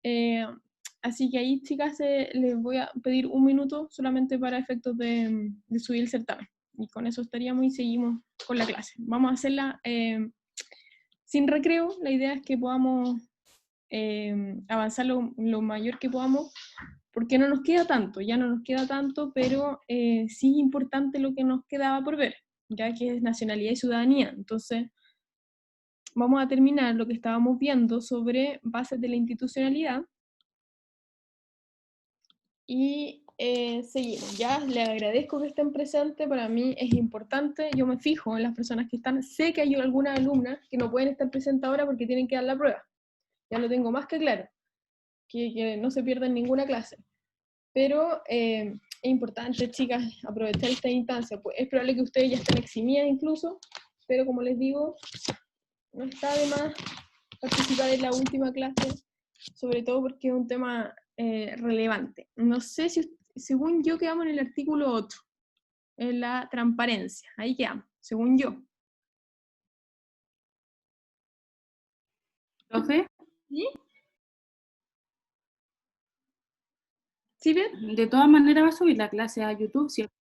Eh, Así que ahí, chicas, les voy a pedir un minuto solamente para efectos de subir el certamen. Y con eso estaríamos y seguimos con la clase. Vamos a hacerla sin recreo. La idea es que podamos avanzar lo mayor que podamos, porque no nos queda tanto, ya no nos queda tanto, pero sí es importante lo que nos quedaba por ver, ya que es nacionalidad y ciudadanía. Entonces, vamos a terminar lo que estábamos viendo sobre bases de la institucionalidad y seguimos. Ya les agradezco que estén presentes, para mí es importante, yo me fijo en las personas que están, sé que hay algunas alumnas que no pueden estar presentes ahora porque tienen que dar la prueba, ya lo tengo más que claro, que no se pierdan ninguna clase. Pero es importante, chicas, aprovechar esta instancia. Pues es probable que ustedes ya estén eximidas incluso, pero como les digo, no está de más participar en la última clase, sobre todo porque es un tema relevante. No sé si, según yo, quedamos en el artículo 8, en la transparencia. Ahí quedamos, según yo. Profe, ¿Sí? ¿Sí, bien? de todas maneras va a subir la clase a YouTube, ¿cierto?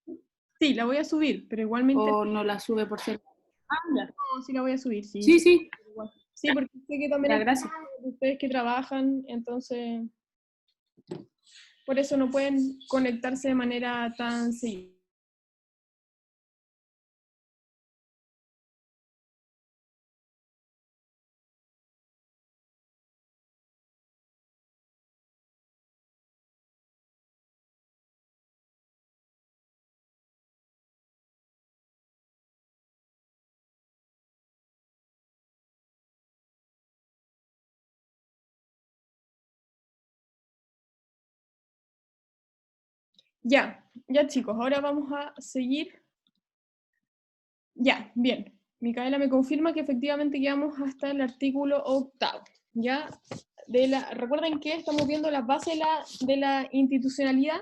Sí, la voy a subir, pero igualmente... ¿O no la sube por ser? Ah, ya. No, sí la voy a subir, sí, Sí, sí. sí, Sí, porque sé que también ya, hay gracias. ustedes que trabajan, entonces por eso no pueden conectarse de manera tan seguida. Ya, ya chicos, ahora vamos a seguir. Ya, bien. Micaela me confirma que efectivamente quedamos hasta el artículo 8. Ya, recuerden que estamos viendo las bases de la institucionalidad,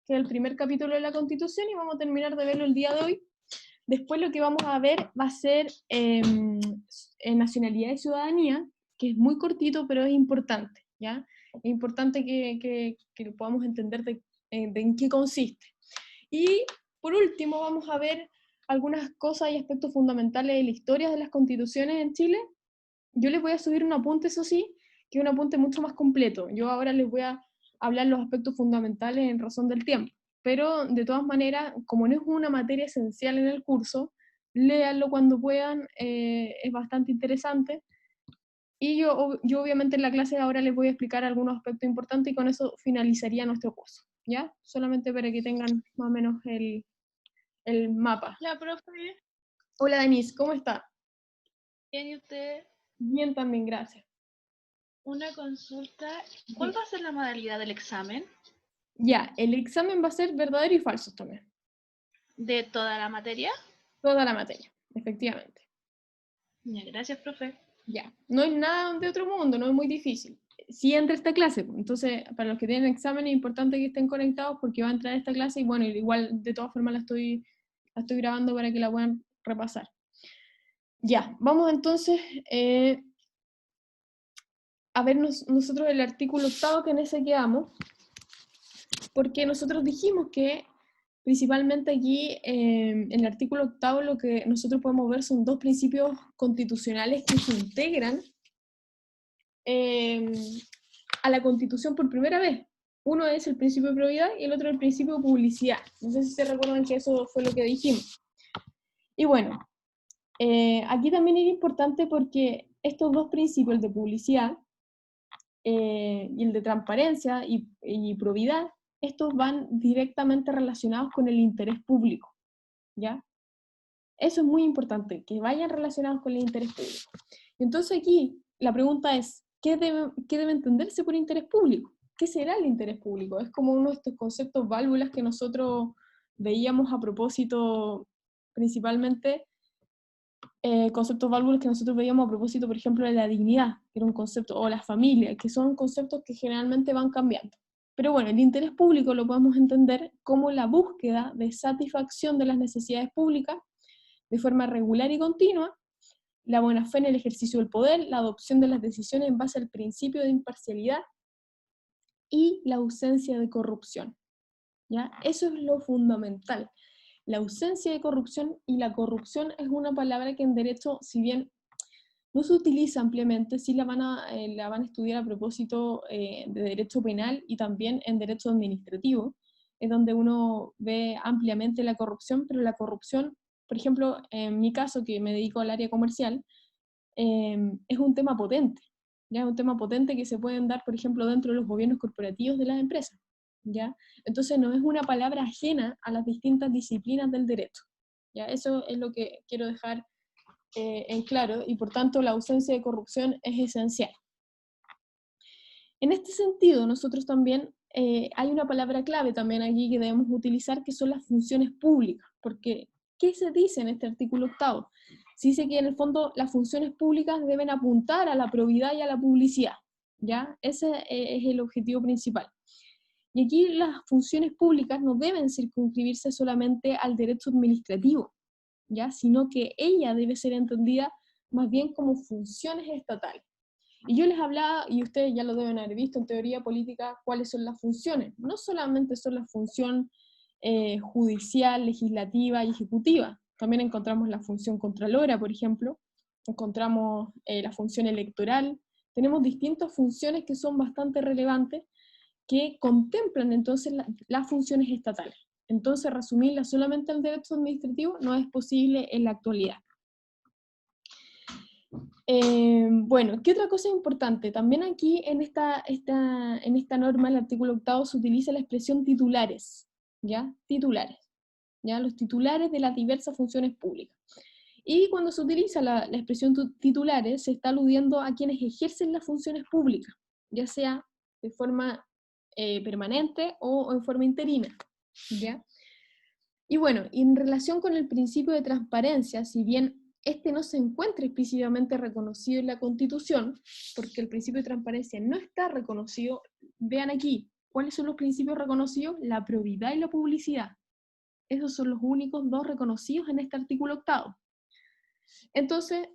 que es el primer capítulo de la Constitución, y vamos a terminar de verlo el día de hoy. Después lo que vamos a ver va a ser nacionalidad y ciudadanía, que es muy cortito, pero es importante, ¿ya? Es importante que podamos entender de en qué consiste. Y por último vamos a ver algunas cosas y aspectos fundamentales de la historia de las constituciones en Chile. Yo les voy a subir un apunte, eso sí, que es un apunte mucho más completo. Yo ahora les voy a hablar los aspectos fundamentales en razón del tiempo. Pero de todas maneras, como no es una materia esencial en el curso, léanlo cuando puedan, es bastante interesante. Y yo obviamente en la clase de ahora les voy a explicar algunos aspectos importantes y con eso finalizaría nuestro curso, ¿ya? Solamente para que tengan más o menos el mapa. La profe, Hola Denise, ¿cómo está? bien, ¿y usted? Bien también, gracias. Una consulta. ¿Cuál va a ser la modalidad del examen? Ya, el examen va a ser verdadero y falso también. ¿De toda la materia? Toda la materia, efectivamente. Ya, gracias, profe. Ya, no es nada de otro mundo, no es muy difícil. Sí entra esta clase, pues, entonces para los que tienen examen es importante que estén conectados porque va a entrar esta clase y bueno, igual de todas formas la estoy grabando para que la puedan repasar. Ya, vamos entonces a ver nosotros el artículo 8 que en ese quedamos, porque nosotros dijimos que principalmente aquí en el artículo 8 lo que nosotros podemos ver son dos principios constitucionales que se integran eh, a la Constitución por primera vez. Uno es el principio de probidad y el otro el principio de publicidad. No sé si se recuerdan que eso fue lo que dijimos. Y bueno, aquí también es importante porque estos dos principios, el de publicidad y el de transparencia y probidad, estos van directamente relacionados con el interés público, ¿ya? Eso es muy importante, que vayan relacionados con el interés público. Entonces aquí la pregunta es, qué debe entenderse por interés público? ¿Qué será el interés público? Es como uno de estos conceptos válvulas que nosotros veíamos a propósito, principalmente, conceptos válvulas que nosotros veíamos a propósito, por ejemplo, de la dignidad, que era un concepto, o la familia, que son conceptos que generalmente van cambiando. Pero bueno, el interés público lo podemos entender como la búsqueda de satisfacción de las necesidades públicas de forma regular y continua, la buena fe en el ejercicio del poder, la adopción de las decisiones en base al principio de imparcialidad y la ausencia de corrupción. ¿Ya? Eso es lo fundamental. La ausencia de corrupción, y la corrupción es una palabra que en derecho, si bien no se utiliza ampliamente, sí la van a estudiar a propósito de derecho penal y también en derecho administrativo, es donde uno ve ampliamente la corrupción, pero la corrupción, por ejemplo, en mi caso, que me dedico al área comercial, es un tema potente, ¿ya? Es un tema potente que se pueden dar, por ejemplo, dentro de los gobiernos corporativos de las empresas, ¿ya? Entonces no es una palabra ajena a las distintas disciplinas del derecho, ¿ya? Eso es lo que quiero dejar en claro, y por tanto la ausencia de corrupción es esencial. En este sentido, nosotros también, hay una palabra clave también aquí que debemos utilizar, que son las funciones públicas, porque ¿qué se dice en este artículo 8? Se dice que en el fondo las funciones públicas deben apuntar a la probidad y a la publicidad, ¿ya? Ese es el objetivo principal. Y aquí las funciones públicas no deben circunscribirse solamente al derecho administrativo, ¿ya? Sino que ella debe ser entendida más bien como funciones estatales. Y yo les hablaba, y ustedes ya lo deben haber visto en teoría política, cuáles son las funciones. No solamente son la función judicial, legislativa y ejecutiva, también encontramos la función contralora, por ejemplo, encontramos la función electoral, tenemos distintas funciones que son bastante relevantes, que contemplan entonces las funciones estatales. Entonces, resumirla solamente al derecho administrativo no es posible en la actualidad. Bueno, ¿qué otra cosa importante? También aquí en esta norma, el artículo 8, se utiliza la expresión titulares, ¿ya? Titulares, ¿ya? Los titulares de las diversas funciones públicas. Y cuando se utiliza la expresión titulares, se está aludiendo a quienes ejercen las funciones públicas, ya sea de forma permanente o en forma interina, ¿ya? Y bueno, en relación con el principio de transparencia, si bien este no se encuentra explícitamente reconocido en la Constitución, porque el principio de transparencia no está reconocido, vean aquí, ¿cuáles son los principios reconocidos? La probidad y la publicidad. Esos son los únicos dos reconocidos en este artículo 8. Entonces,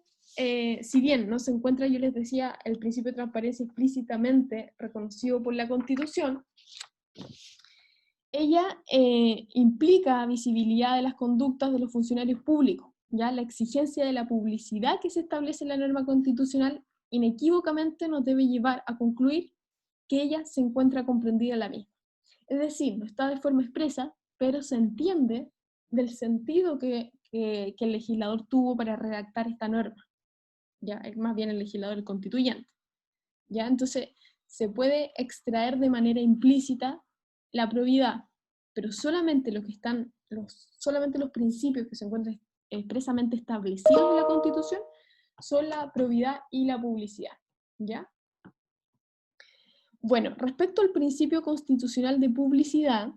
si bien no se encuentra, yo les decía, el principio de transparencia explícitamente reconocido por la Constitución, ella implica visibilidad de las conductas de los funcionarios públicos, ¿ya? La exigencia de la publicidad que se establece en la norma constitucional inequívocamente nos debe llevar a concluir que ella se encuentra comprendida en la misma. Es decir, no está de forma expresa, pero se entiende del sentido que el legislador tuvo para redactar esta norma, ¿ya? Más bien el legislador constituyente, ¿ya? Entonces, se puede extraer de manera implícita la probidad, pero solamente solamente los principios que se encuentran expresamente establecidos en la Constitución son la probidad y la publicidad, ¿ya? Bueno, respecto al principio constitucional de publicidad,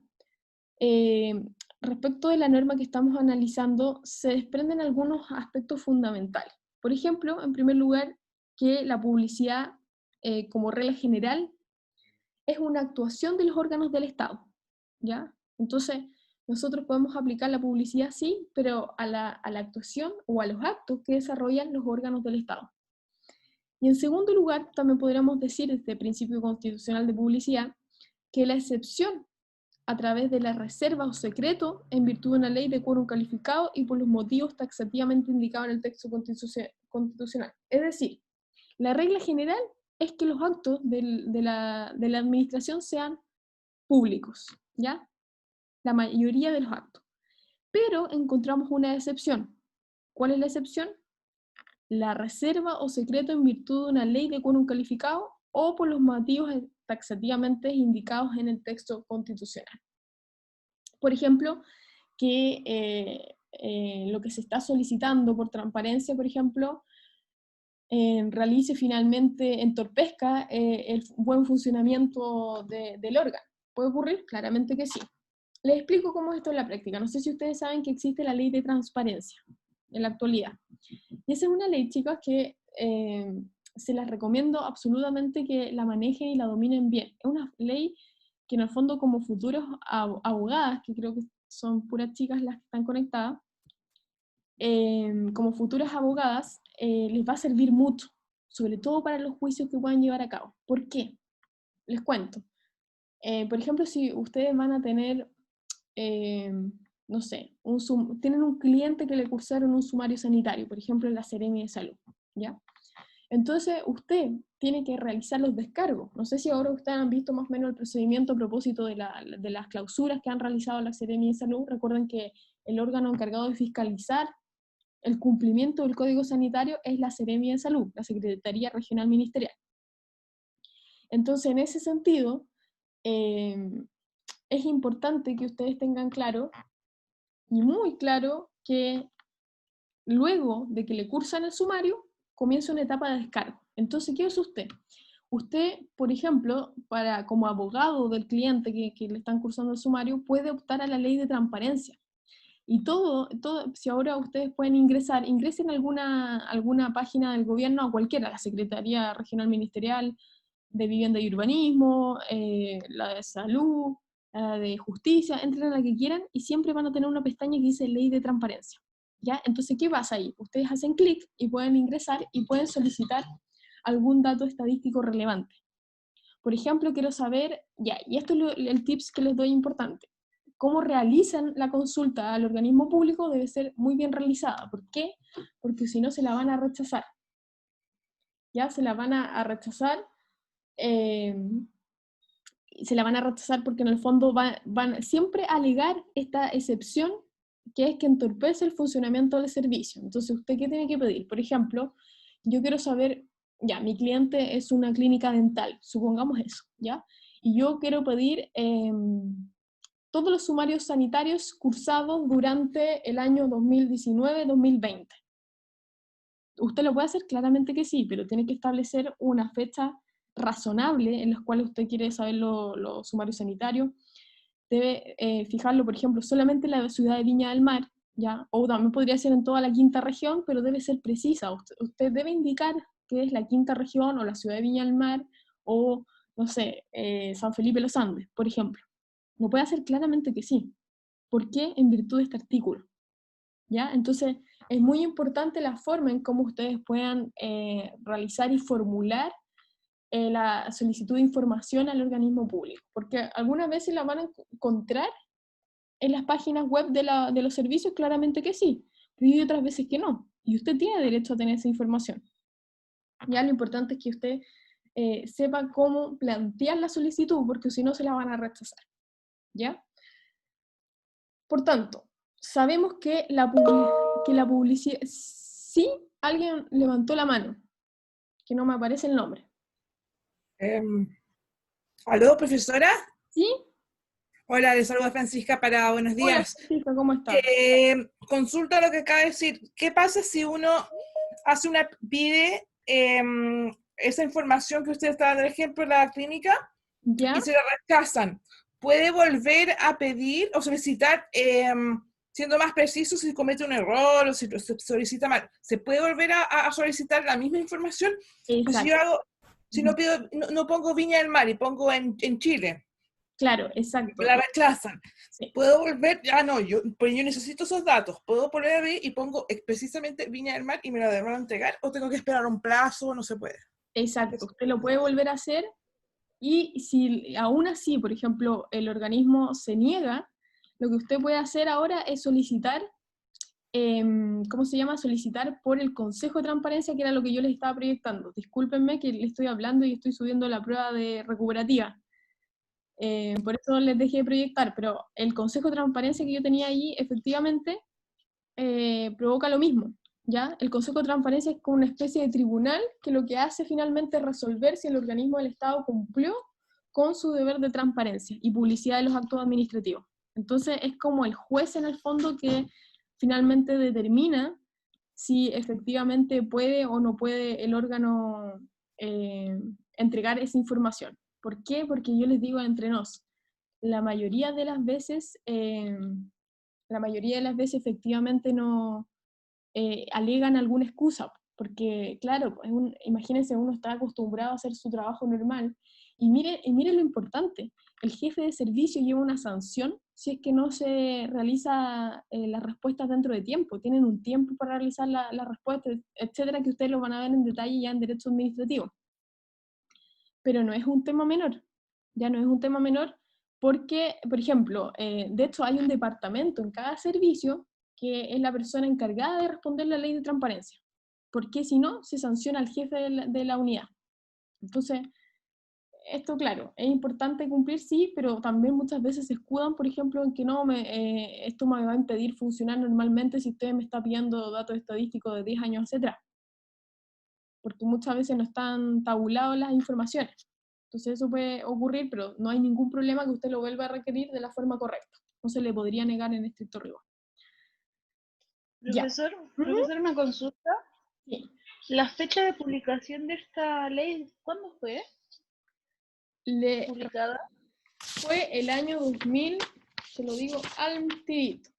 respecto de la norma que estamos analizando, se desprenden algunos aspectos fundamentales. Por ejemplo, en primer lugar, que la publicidad, como regla general, es una actuación de los órganos del Estado, ¿ya? Entonces, nosotros podemos aplicar la publicidad, sí, pero a la actuación o a los actos que desarrollan los órganos del Estado. Y en segundo lugar, también podríamos decir, este principio constitucional de publicidad, que la excepción a través de la reserva o secreto en virtud de una ley de quórum calificado y por los motivos taxativamente indicados en el texto constitucional. Es decir, la regla general es que los actos de la administración sean públicos, ¿ya? La mayoría de los actos. Pero encontramos una excepción. ¿Cuál es la excepción? La reserva o secreto en virtud de una ley de quórum calificado o por los motivos taxativamente indicados en el texto constitucional. Por ejemplo, que lo que se está solicitando por transparencia, por ejemplo, realice finalmente, entorpezca el buen funcionamiento del órgano. ¿Puede ocurrir? Claramente que sí. Les explico cómo es esto en la práctica. No sé si ustedes saben que existe la ley de transparencia en la actualidad. Y esa es una ley, chicas, que se las recomiendo absolutamente que la manejen y la dominen bien. Es una ley que en el fondo, como futuros abogadas, que creo que son puras chicas las que están conectadas, como futuras abogadas, les va a servir mucho, sobre todo para los juicios que puedan llevar a cabo. ¿Por qué? Les cuento. Por ejemplo, si ustedes van a tener, no sé, tienen un cliente que le cursaron un sumario sanitario, por ejemplo, en la Seremi de Salud, ¿ya? Entonces, usted tiene que realizar los descargos. No sé si ahora ustedes han visto más o menos el procedimiento a propósito de las clausuras que han realizado la Seremi de Salud. Recuerden que el órgano encargado de fiscalizar el cumplimiento del Código Sanitario es la Seremi de Salud, la Secretaría Regional Ministerial. Entonces, en ese sentido, es importante que ustedes tengan claro, y muy claro, que luego de que le cursan el sumario, comienza una etapa de descargo. Entonces, ¿qué hace usted? Usted, por ejemplo, como abogado del cliente que le están cursando el sumario, puede optar a la ley de transparencia. Y si ahora ustedes pueden ingresen a alguna página del gobierno, a cualquiera, la Secretaría Regional Ministerial de Vivienda y Urbanismo, la de Salud, la de Justicia, entren a la que quieran y siempre van a tener una pestaña que dice Ley de Transparencia. ¿Ya? Entonces, ¿qué pasa ahí? Ustedes hacen clic y pueden ingresar y pueden solicitar algún dato estadístico relevante. Por ejemplo, quiero saber, ya, y esto es el tips que les doy importante, cómo realizan la consulta al organismo público debe ser muy bien realizada. ¿Por qué? Porque si no se la van a rechazar. Ya se la van a rechazar, se la van a rechazar porque en el fondo van siempre a alegar esta excepción que es que entorpece el funcionamiento del servicio. Entonces, ¿usted qué tiene que pedir? Por ejemplo, yo quiero saber, ya, mi cliente es una clínica dental, supongamos eso, ¿ya? Y yo quiero pedir todos los sumarios sanitarios cursados durante el año 2019-2020. Usted lo puede hacer, claramente que sí, pero tiene que establecer una fecha razonable en la cual usted quiere saber los sumarios sanitarios. Debe fijarlo, por ejemplo, solamente en la ciudad de Viña del Mar, ¿ya? O también podría ser en toda la quinta región, pero debe ser precisa. Usted debe indicar que es la quinta región o la ciudad de Viña del Mar o, no sé, San Felipe Los Andes, por ejemplo. No puede hacer claramente que sí. ¿Por qué? En virtud de este artículo. ¿Ya? Entonces, es muy importante la forma en cómo ustedes puedan realizar y formular la solicitud de información al organismo público, porque algunas veces la van a encontrar en las páginas web de los servicios, claramente que sí, pero hay otras veces que no, y usted tiene derecho a tener esa información. Ya lo importante es que usted sepa cómo plantear la solicitud, porque si no se la van a rechazar. ¿Ya? Por tanto, sabemos que la publicidad... Sí, alguien levantó la mano, que no me aparece el nombre. ¿Aló, profesora? ¿Sí? Hola, les saluda Francisca para buenos Hola, días. Francisca, ¿cómo estás? Consulta lo que acaba de decir. ¿Qué pasa si uno pide esa información que usted está dando, el ejemplo, de la clínica, ¿Ya? y se la rechazan? ¿Puede volver a pedir o solicitar, siendo más preciso, si comete un error o si se solicita mal? ¿Se puede volver a solicitar la misma información? Pues Exacto. si no pido, no pongo Viña del Mar y pongo en Chile, Claro, exacto. la rechazan. Sí. ¿Puedo volver? No, yo necesito esos datos. ¿Puedo volver a ver y pongo precisamente Viña del Mar y me la van a entregar? ¿O tengo que esperar un plazo? No se puede. Exacto. Usted lo puede volver a hacer y si aún así, por ejemplo, el organismo se niega, lo que usted puede hacer ahora es solicitar, ¿cómo se llama? Solicitar por el Consejo de Transparencia, que era lo que yo les estaba proyectando. Discúlpenme que le estoy hablando y estoy subiendo la prueba de recuperativa. Por eso les dejé de proyectar, pero el Consejo de Transparencia que yo tenía ahí, efectivamente, provoca lo mismo, ¿ya? El Consejo de Transparencia es como una especie de tribunal que lo que hace finalmente es resolver si el organismo del Estado cumplió con su deber de transparencia y publicidad de los actos administrativos. Entonces es como el juez en el fondo que finalmente determina si efectivamente puede o no puede el órgano entregar esa información. ¿Por qué? Porque yo les digo entre nos, la mayoría de las veces efectivamente no alegan alguna excusa, porque claro, imagínense, uno está acostumbrado a hacer su trabajo normal, y mire lo importante, el jefe de servicio lleva una sanción si es que no se realiza las respuestas dentro de tiempo, tienen un tiempo para realizar las respuestas, etcétera, que ustedes lo van a ver en detalle ya en derecho administrativo. Pero no es un tema menor, ya no es un tema menor, porque, por ejemplo, de hecho hay un departamento en cada servicio que es la persona encargada de responder la ley de transparencia, porque si no, se sanciona al jefe de la unidad. Entonces, esto, claro, es importante cumplir, sí, pero también muchas veces se escudan, por ejemplo, en que no, esto me va a impedir funcionar normalmente si usted me está pidiendo datos estadísticos de 10 años hacia atrás, porque muchas veces no están tabuladas las informaciones. Entonces eso puede ocurrir, pero no hay ningún problema que usted lo vuelva a requerir de la forma correcta. No se le podría negar en estricto rigor. Ya. Profesor, una consulta. Sí. ¿La fecha de publicación de esta ley, cuándo fue publicada? Fue el año 2000, se lo digo al tirito.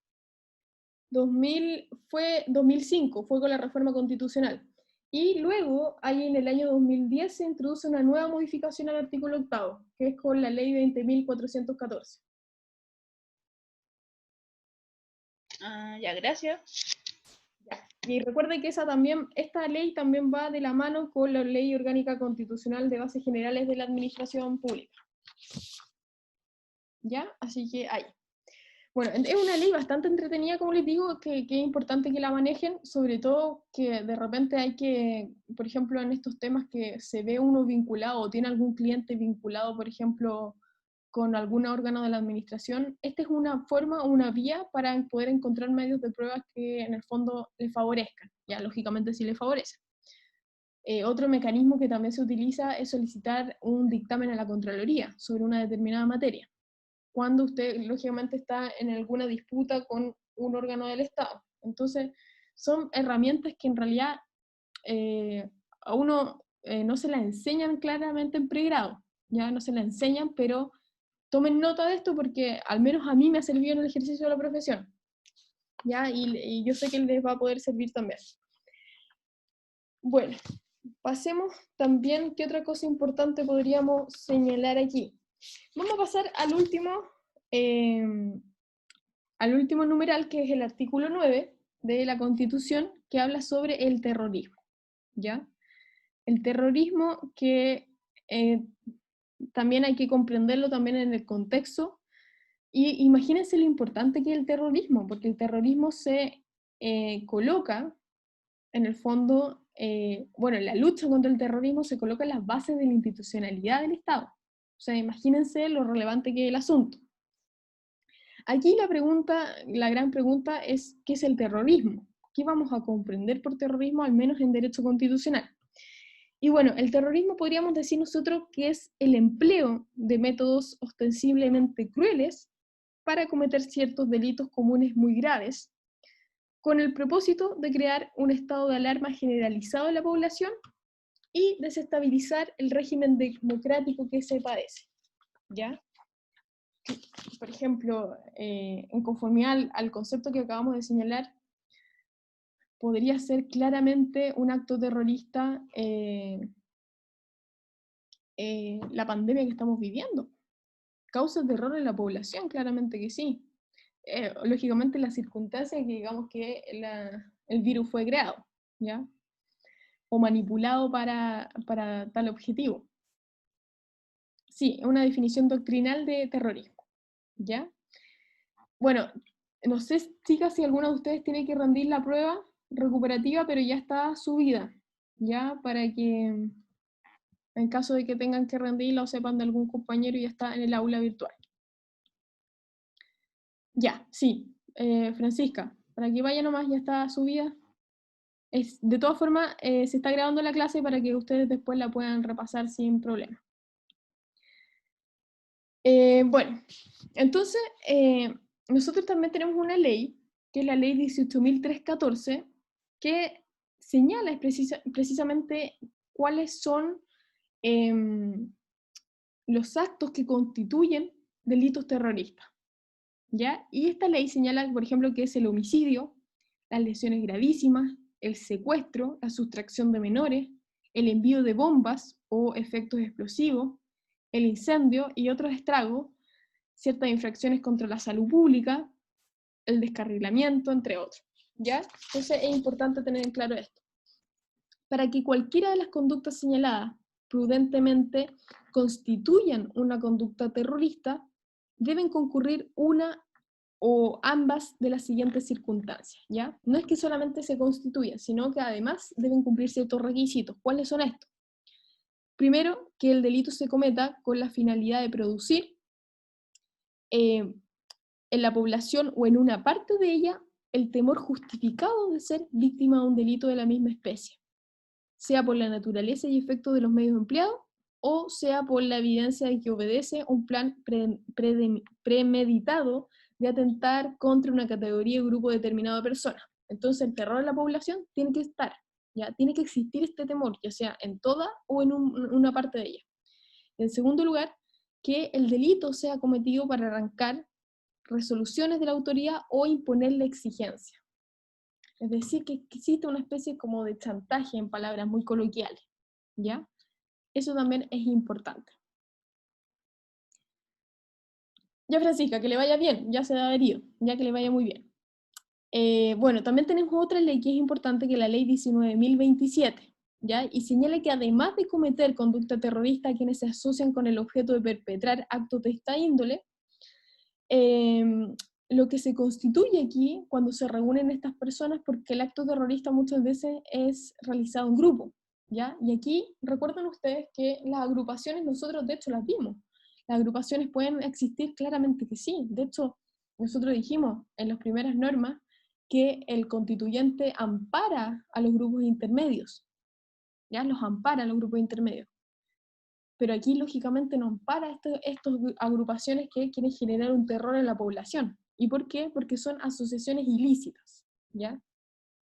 2005, fue con la reforma constitucional. Y luego, ahí en el año 2010, se introduce una nueva modificación al artículo 8º, que es con la ley 20.414. Ya, gracias. Ya. Y recuerde que esta ley también va de la mano con la Ley Orgánica Constitucional de Bases Generales de la Administración Pública. ¿Ya? Así que ahí. Bueno, es una ley bastante entretenida, como les digo, que es importante que la manejen, sobre todo que de repente hay que, por ejemplo, en estos temas que se ve uno vinculado o tiene algún cliente vinculado, por ejemplo, con algún órgano de la administración, esta es una forma o una vía para poder encontrar medios de pruebas que en el fondo le favorezcan, ya lógicamente sí le favorece. Otro mecanismo que también se utiliza es solicitar un dictamen a la Contraloría sobre una determinada materia, cuando usted lógicamente está en alguna disputa con un órgano del Estado. Entonces, son herramientas que en realidad a uno no se las enseñan claramente en pregrado, ya no se las enseñan, pero tomen nota de esto porque al menos a mí me ha servido en el ejercicio de la profesión, ¿ya? Y yo sé que les va a poder servir también. Bueno, pasemos también, ¿qué otra cosa importante podríamos señalar aquí? Vamos a pasar al último numeral, que es el artículo 9 de la Constitución, que habla sobre el terrorismo, ¿ya? El terrorismo que también hay que comprenderlo también en el contexto, y imagínense lo importante que es el terrorismo, porque el terrorismo se coloca, en el fondo, la lucha contra el terrorismo se coloca en las bases de la institucionalidad del Estado. O sea, imagínense lo relevante que es el asunto. Aquí la gran pregunta es, ¿qué es el terrorismo? ¿Qué vamos a comprender por terrorismo, al menos en derecho constitucional? Y bueno, el terrorismo podríamos decir nosotros que es el empleo de métodos ostensiblemente crueles para cometer ciertos delitos comunes muy graves, con el propósito de crear un estado de alarma generalizado en la población y desestabilizar el régimen democrático que se padece, ¿ya? Por ejemplo, en conformidad al concepto que acabamos de señalar, podría ser claramente un acto terrorista la pandemia que estamos viviendo. ¿Causa terror en la población? Claramente que sí. Lógicamente las circunstancias que digamos que el virus fue creado, ¿ya? O manipulado para tal objetivo. Sí, es una definición doctrinal de terrorismo, ¿ya? Bueno, no sé, chicas, si alguna de ustedes tiene que rendir la prueba recuperativa, pero ya está subida, ¿ya? Para que, en caso de que tengan que rendirla o sepan de algún compañero, ya está en el aula virtual. Ya, sí. Francisca, para que vaya nomás, ya está subida. De todas formas, se está grabando la clase para que ustedes después la puedan repasar sin problema. Bueno, entonces, nosotros también tenemos una ley, que es la ley 18.314, que señala precisamente cuáles son los actos que constituyen delitos terroristas, ¿ya? Y esta ley señala, por ejemplo, que es el homicidio, las lesiones gravísimas, el secuestro, la sustracción de menores, el envío de bombas o efectos explosivos, el incendio y otros estragos, ciertas infracciones contra la salud pública, el descarrilamiento, entre otros, ¿ya? Entonces es importante tener en claro esto. Para que cualquiera de las conductas señaladas prudentemente constituyan una conducta terrorista, deben concurrir una o ambas de las siguientes circunstancias, ¿ya? No es que solamente se constituya, sino que además deben cumplir ciertos requisitos. ¿Cuáles son estos? Primero, que el delito se cometa con la finalidad de producir en la población o en una parte de ella el temor justificado de ser víctima de un delito de la misma especie, sea por la naturaleza y efecto de los medios empleados, o sea por la evidencia de que obedece un plan premeditado de atentar contra una categoría o grupo determinado de personas. Entonces el terror en la población tiene que estar, ¿ya? Tiene que existir este temor, ya sea en toda o en una parte de ella. En segundo lugar, que el delito sea cometido para arrancar resoluciones de la autoridad o imponerle exigencia. Es decir, que existe una especie como de chantaje en palabras muy coloquiales, ¿ya? Eso también es importante. Ya, Francisca, que le vaya bien, ya se ha adherido, ya que le vaya muy bien. Bueno, también tenemos otra ley que es importante, que es la ley 19.027, ¿ya? Y señala que además de cometer conducta terrorista a quienes se asocian con el objeto de perpetrar actos de esta índole, lo que se constituye aquí cuando se reúnen estas personas, porque el acto terrorista muchas veces es realizado en grupo, ¿ya? Y aquí recuerden ustedes que las agrupaciones, nosotros de hecho las vimos, las agrupaciones pueden existir, claramente que sí. De hecho, nosotros dijimos en las primeras normas que el constituyente ampara a los grupos intermedios, ¿ya? Los ampara a los grupos intermedios. Pero aquí, lógicamente, no ampara estas agrupaciones que quieren generar un terror en la población. ¿Y por qué? Porque son asociaciones ilícitas, ¿ya?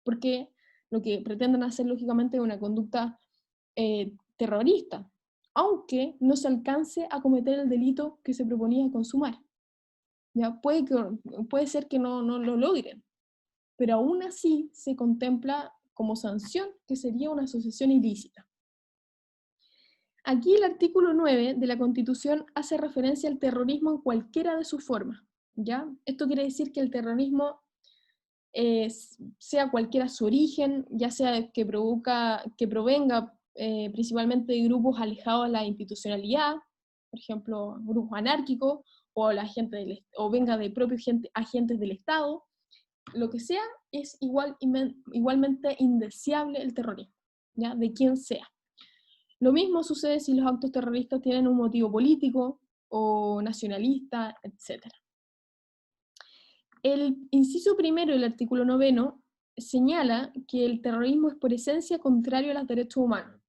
Porque lo que pretenden hacer, lógicamente, es una conducta terrorista, aunque no se alcance a cometer el delito que se proponía consumar. ¿Ya? Puede ser que no lo logren, pero aún así se contempla como sanción que sería una asociación ilícita. Aquí el artículo 9 de la Constitución hace referencia al terrorismo en cualquiera de sus formas, ¿ya? Esto quiere decir que el terrorismo, sea cualquiera su origen, ya sea que provenga principalmente de grupos alejados de la institucionalidad, por ejemplo, grupos anárquicos, o venga de propios agentes del Estado, lo que sea, es igualmente indeseable el terrorismo, ¿ya? De quien sea. Lo mismo sucede si los actos terroristas tienen un motivo político o nacionalista, etc. El inciso primero del artículo 9 señala que el terrorismo es por esencia contrario a los derechos humanos.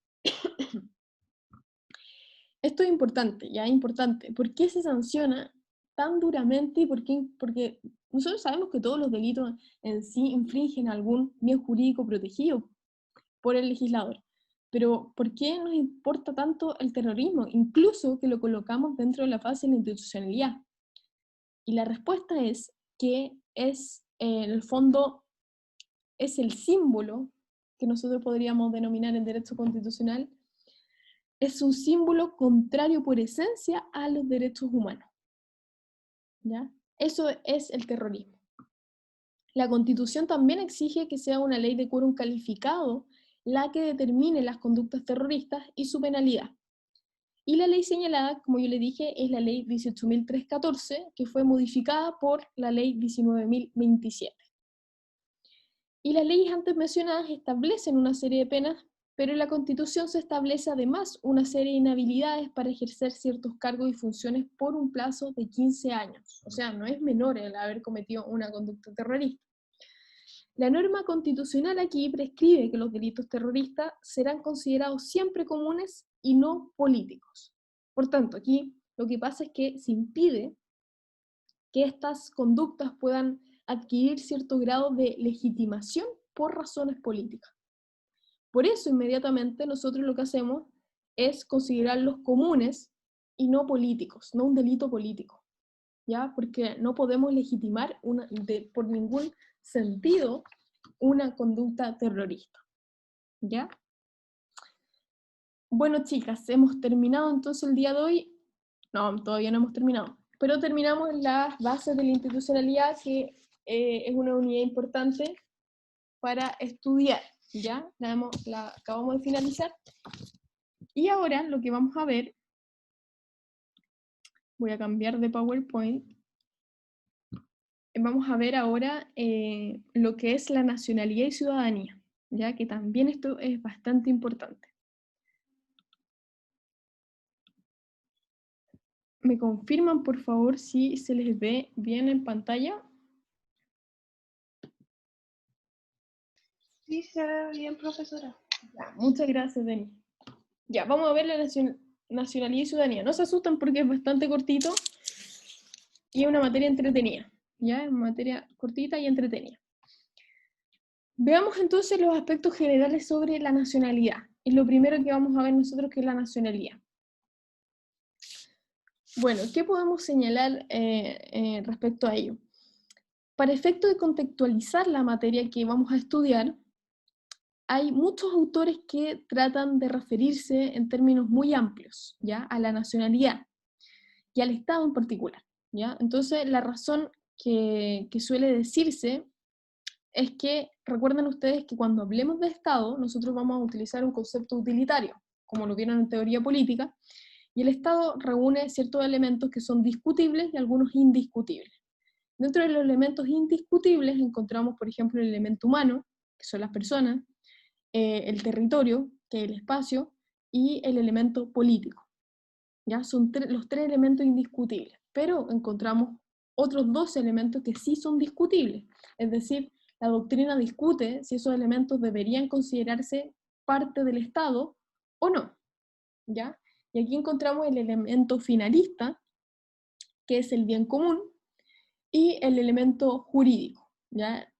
Esto es importante, ya es importante. ¿Por qué se sanciona tan duramente? Porque nosotros sabemos que todos los delitos en sí infringen algún bien jurídico protegido por el legislador. Pero ¿por qué nos importa tanto el terrorismo? Incluso que lo colocamos dentro de la fase de la institucionalidad. Y la respuesta es que en el fondo, es el símbolo que nosotros podríamos denominar en derecho constitucional, es un símbolo contrario por esencia a los derechos humanos, ¿ya? Eso es el terrorismo. La Constitución también exige que sea una ley de quórum calificado la que determine las conductas terroristas y su penalidad. Y la ley señalada, como yo le dije, es la ley 18.314, que fue modificada por la ley 19.027. Y las leyes antes mencionadas establecen una serie de penas, pero en la Constitución se establece además una serie de inhabilidades para ejercer ciertos cargos y funciones por un plazo de 15 años. O sea, no es menor el haber cometido una conducta terrorista. La norma constitucional aquí prescribe que los delitos terroristas serán considerados siempre comunes y no políticos. Por tanto, aquí lo que pasa es que se impide que estas conductas puedan adquirir cierto grado de legitimación por razones políticas. Por eso, inmediatamente, nosotros lo que hacemos es considerarlos comunes y no políticos, no un delito político, ¿ya? Porque no podemos legitimar por ningún sentido una conducta terrorista, ¿ya? Bueno, chicas, hemos terminado entonces el día de hoy. No, todavía no hemos terminado, pero terminamos las bases de la institucionalidad, que es una unidad importante para estudiar, ¿ya? La acabamos de finalizar. Y ahora lo que vamos a ver Voy a cambiar de PowerPoint. Vamos a ver ahora lo que es la nacionalidad y ciudadanía, ya que también esto es bastante importante. ¿Me confirman, por favor, si se les ve bien en pantalla? Sí, se ve bien, profesora. Ya, muchas gracias, Denis. Ya, vamos a ver la nacionalidad y ciudadanía. No se asusten porque es bastante cortito y es una materia entretenida. Ya, es una materia cortita y entretenida. Veamos entonces los aspectos generales sobre la nacionalidad. Y lo primero que vamos a ver nosotros que es la nacionalidad. Bueno, ¿qué podemos señalar respecto a ello? Para efecto de contextualizar la materia que vamos a estudiar, hay muchos autores que tratan de referirse en términos muy amplios, ¿ya? A la nacionalidad y al Estado en particular, ¿ya? Entonces, la razón que suele decirse es que, recuerden ustedes que cuando hablemos de Estado, nosotros vamos a utilizar un concepto utilitario, como lo vieron en teoría política, y el Estado reúne ciertos elementos que son discutibles y algunos indiscutibles. Dentro de los elementos indiscutibles encontramos, por ejemplo, el elemento humano, que son las personas, el territorio, que es el espacio, y el elemento político. ¿Ya? Son los tres elementos indiscutibles, pero encontramos otros dos elementos que sí son discutibles, es decir, la doctrina discute si esos elementos deberían considerarse parte del Estado o no, ¿ya? Y aquí encontramos el elemento finalista, que es el bien común, y el elemento jurídico, ¿ya?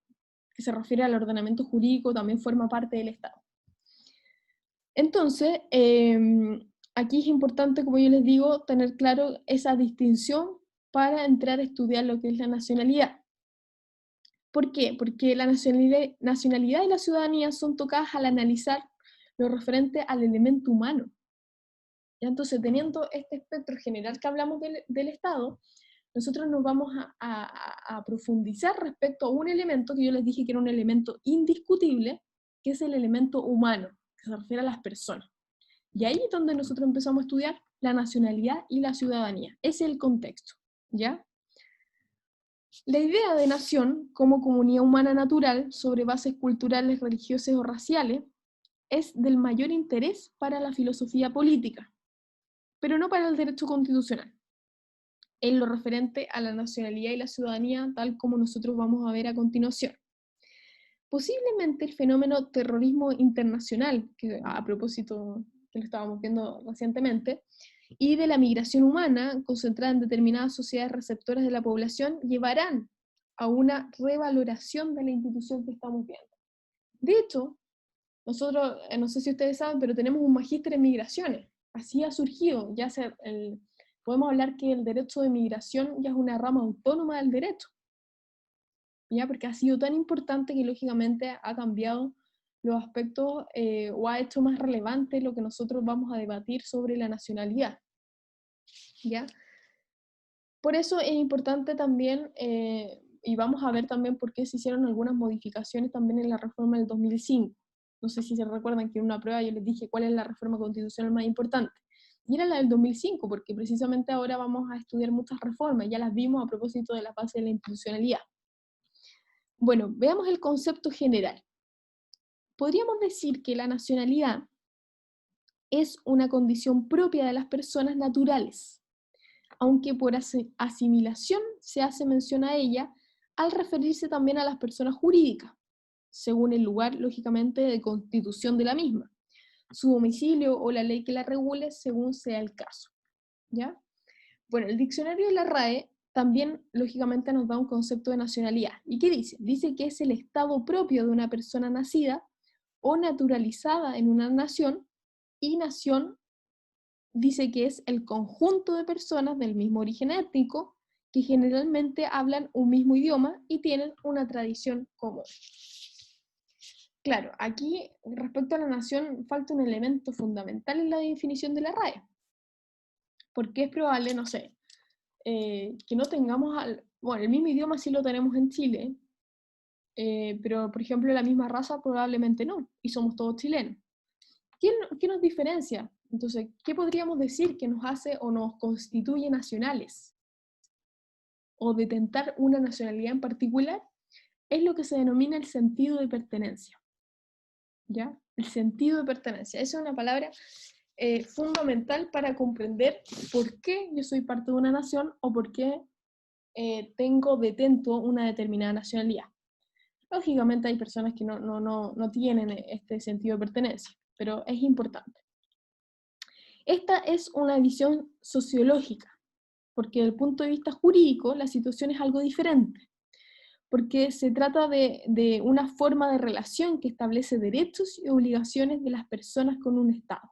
Que se refiere al ordenamiento jurídico, también forma parte del Estado. Entonces, aquí es importante, como yo les digo, tener claro esa distinción para entrar a estudiar lo que es la nacionalidad. ¿Por qué? Porque la nacionalidad y la ciudadanía son tocadas al analizar lo referente al elemento humano. ¿Ya? Entonces, teniendo este espectro general que hablamos del Estado, nosotros nos vamos a profundizar respecto a un elemento que yo les dije que era un elemento indiscutible, que es el elemento humano, que se refiere a las personas. Y ahí es donde nosotros empezamos a estudiar la nacionalidad y la ciudadanía. Ese es el contexto, ¿ya? La idea de nación como comunidad humana natural sobre bases culturales, religiosas o raciales es del mayor interés para la filosofía política, pero no para el derecho constitucional, en lo referente a la nacionalidad y la ciudadanía, tal como nosotros vamos a ver a continuación. Posiblemente el fenómeno terrorismo internacional, que a propósito que lo estábamos viendo recientemente, y de la migración humana concentrada en determinadas sociedades receptoras de la población, llevarán a una revaloración de la institución que estamos viendo. De hecho, nosotros, no sé si ustedes saben, pero tenemos un magíster en migraciones. Así ha surgido, podemos hablar que el derecho de migración ya es una rama autónoma del derecho, ¿ya? Porque ha sido tan importante que lógicamente ha cambiado los aspectos o ha hecho más relevante lo que nosotros vamos a debatir sobre la nacionalidad, ¿ya? Por eso es importante también, y vamos a ver también por qué se hicieron algunas modificaciones también en la reforma del 2005. No sé si se recuerdan que en una prueba yo les dije cuál es la reforma constitucional más importante. Y era la del 2005, porque precisamente ahora vamos a estudiar muchas reformas, ya las vimos a propósito de la base de la institucionalidad. Bueno, veamos el concepto general. Podríamos decir que la nacionalidad es una condición propia de las personas naturales, aunque por asimilación se hace mención a ella al referirse también a las personas jurídicas, según el lugar, lógicamente, de constitución de la misma, su domicilio o la ley que la regule según sea el caso, ¿ya? Bueno, el diccionario de la RAE también, lógicamente, nos da un concepto de nacionalidad. ¿Y qué dice? Dice que es el estado propio de una persona nacida o naturalizada en una nación, y nación dice que es el conjunto de personas del mismo origen étnico que generalmente hablan un mismo idioma y tienen una tradición común. Claro, aquí respecto a la nación falta un elemento fundamental en la definición de la RAE, porque es probable, no sé, que no tengamos, bueno, el mismo idioma sí lo tenemos en Chile, pero por ejemplo la misma raza probablemente no, y somos todos chilenos. ¿Qué nos diferencia Entonces, ¿qué podríamos decir que nos hace o nos constituye nacionales? O detentar una nacionalidad en particular, es lo que se denomina el sentido de pertenencia. ¿Ya? El sentido de pertenencia. Esa es una palabra fundamental para comprender por qué yo soy parte de una nación o por qué tengo detento una determinada nacionalidad. Lógicamente hay personas que no tienen este sentido de pertenencia, pero es importante. Esta es una visión sociológica, porque desde el punto de vista jurídico la situación es algo diferente, porque se trata de una forma de relación que establece derechos y obligaciones de las personas con un Estado.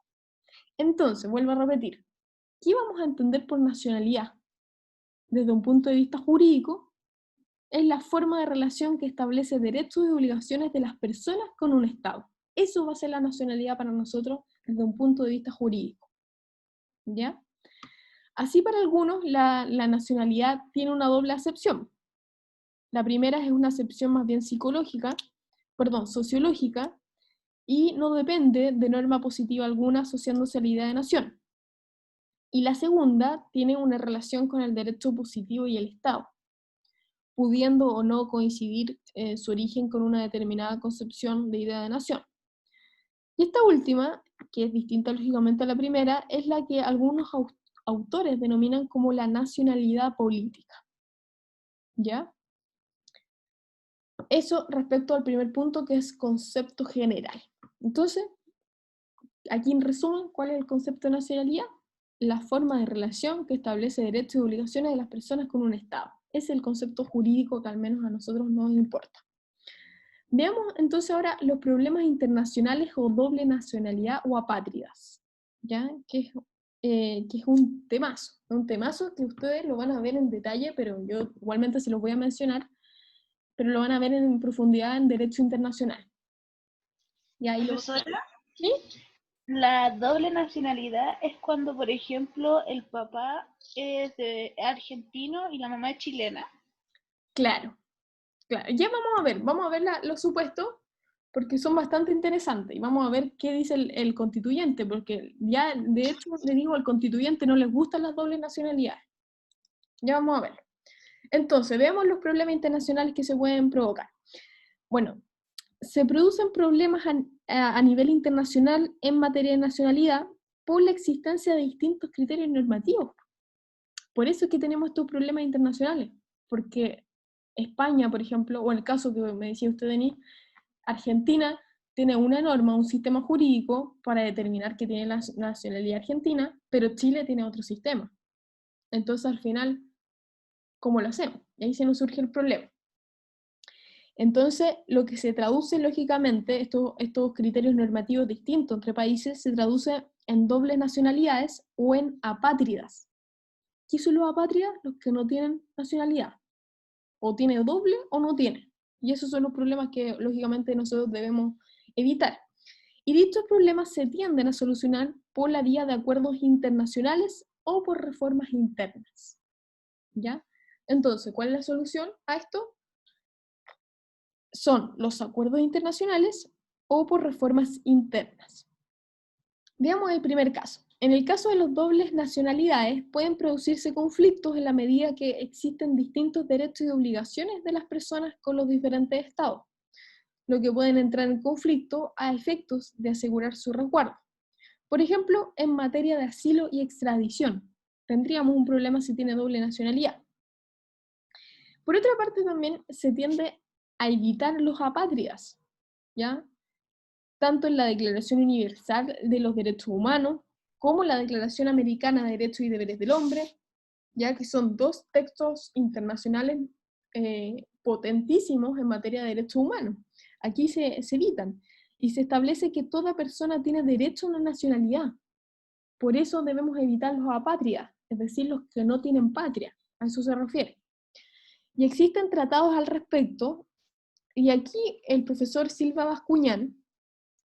Entonces, vuelvo a repetir, ¿qué vamos a entender por nacionalidad? Desde un punto de vista jurídico, es la forma de relación que establece derechos y obligaciones de las personas con un Estado. Eso va a ser la nacionalidad para nosotros desde un punto de vista jurídico. ¿Ya? Así, para algunos, la nacionalidad tiene una doble acepción. La primera es una acepción más bien sociológica, y no depende de norma positiva alguna asociándose a la idea de nación. Y la segunda tiene una relación con el derecho positivo y el Estado, pudiendo o no coincidir su origen con una determinada concepción de idea de nación. Y esta última, que es distinta lógicamente a la primera, es la que algunos autores denominan como la nacionalidad política. ¿Ya? Eso respecto al primer punto, que es concepto general. Entonces, aquí en resumen, ¿cuál es el concepto de nacionalidad? La forma de relación que establece derechos y obligaciones de las personas con un Estado. Ese es el concepto jurídico que al menos a nosotros nos importa. Veamos entonces ahora los problemas internacionales o doble nacionalidad o apátridas, ¿ya? Que es un temazo que ustedes lo van a ver en detalle, pero yo igualmente se los voy a mencionar, pero lo van a ver en profundidad en Derecho Internacional. Y ahí Profesora, ¿sí? la doble nacionalidad es cuando, por ejemplo, el papá es argentino y la mamá es chilena. Claro. Ya vamos a ver los supuestos, porque son bastante interesantes, y vamos a ver qué dice el constituyente, porque ya, de hecho, le digo, al constituyente no les gustan las dobles nacionalidades. Ya vamos a ver. Entonces, veamos los problemas internacionales que se pueden provocar. Bueno, se producen problemas a nivel internacional en materia de nacionalidad por la existencia de distintos criterios normativos. Por eso es que tenemos estos problemas internacionales, porque España, por ejemplo, o en el caso que me decía usted, Denis, Argentina tiene una norma, un sistema jurídico para determinar que tiene la nacionalidad argentina, pero Chile tiene otro sistema. Entonces, al final, ¿cómo lo hacemos? Y ahí se nos surge el problema. Entonces, lo que se traduce lógicamente, estos criterios normativos distintos entre países, se traduce en dobles nacionalidades o en apátridas. ¿Qué son los apátridas? Los que no tienen nacionalidad. O tiene doble o no tiene. Y esos son los problemas que lógicamente nosotros debemos evitar. Y dichos problemas se tienden a solucionar por la vía de acuerdos internacionales o por reformas internas. ¿Ya? Entonces, ¿cuál es la solución a esto? Son los acuerdos internacionales o por reformas internas. Veamos el primer caso. En el caso de las dobles nacionalidades, pueden producirse conflictos en la medida que existen distintos derechos y obligaciones de las personas con los diferentes estados, lo que pueden entrar en conflicto a efectos de asegurar su resguardo. Por ejemplo, en materia de asilo y extradición, tendríamos un problema si tiene doble nacionalidad. Por otra parte, también se tiende a evitar los apátridas, ¿ya? Tanto en la Declaración Universal de los Derechos Humanos, como la Declaración Americana de Derechos y Deberes del Hombre, ya que son dos textos internacionales potentísimos en materia de derechos humanos. Aquí se evitan, y se establece que toda persona tiene derecho a una nacionalidad. Por eso debemos evitar los apátridas, es decir, los que no tienen patria, a eso se refiere. Y existen tratados al respecto, y aquí el profesor Silva Bascuñán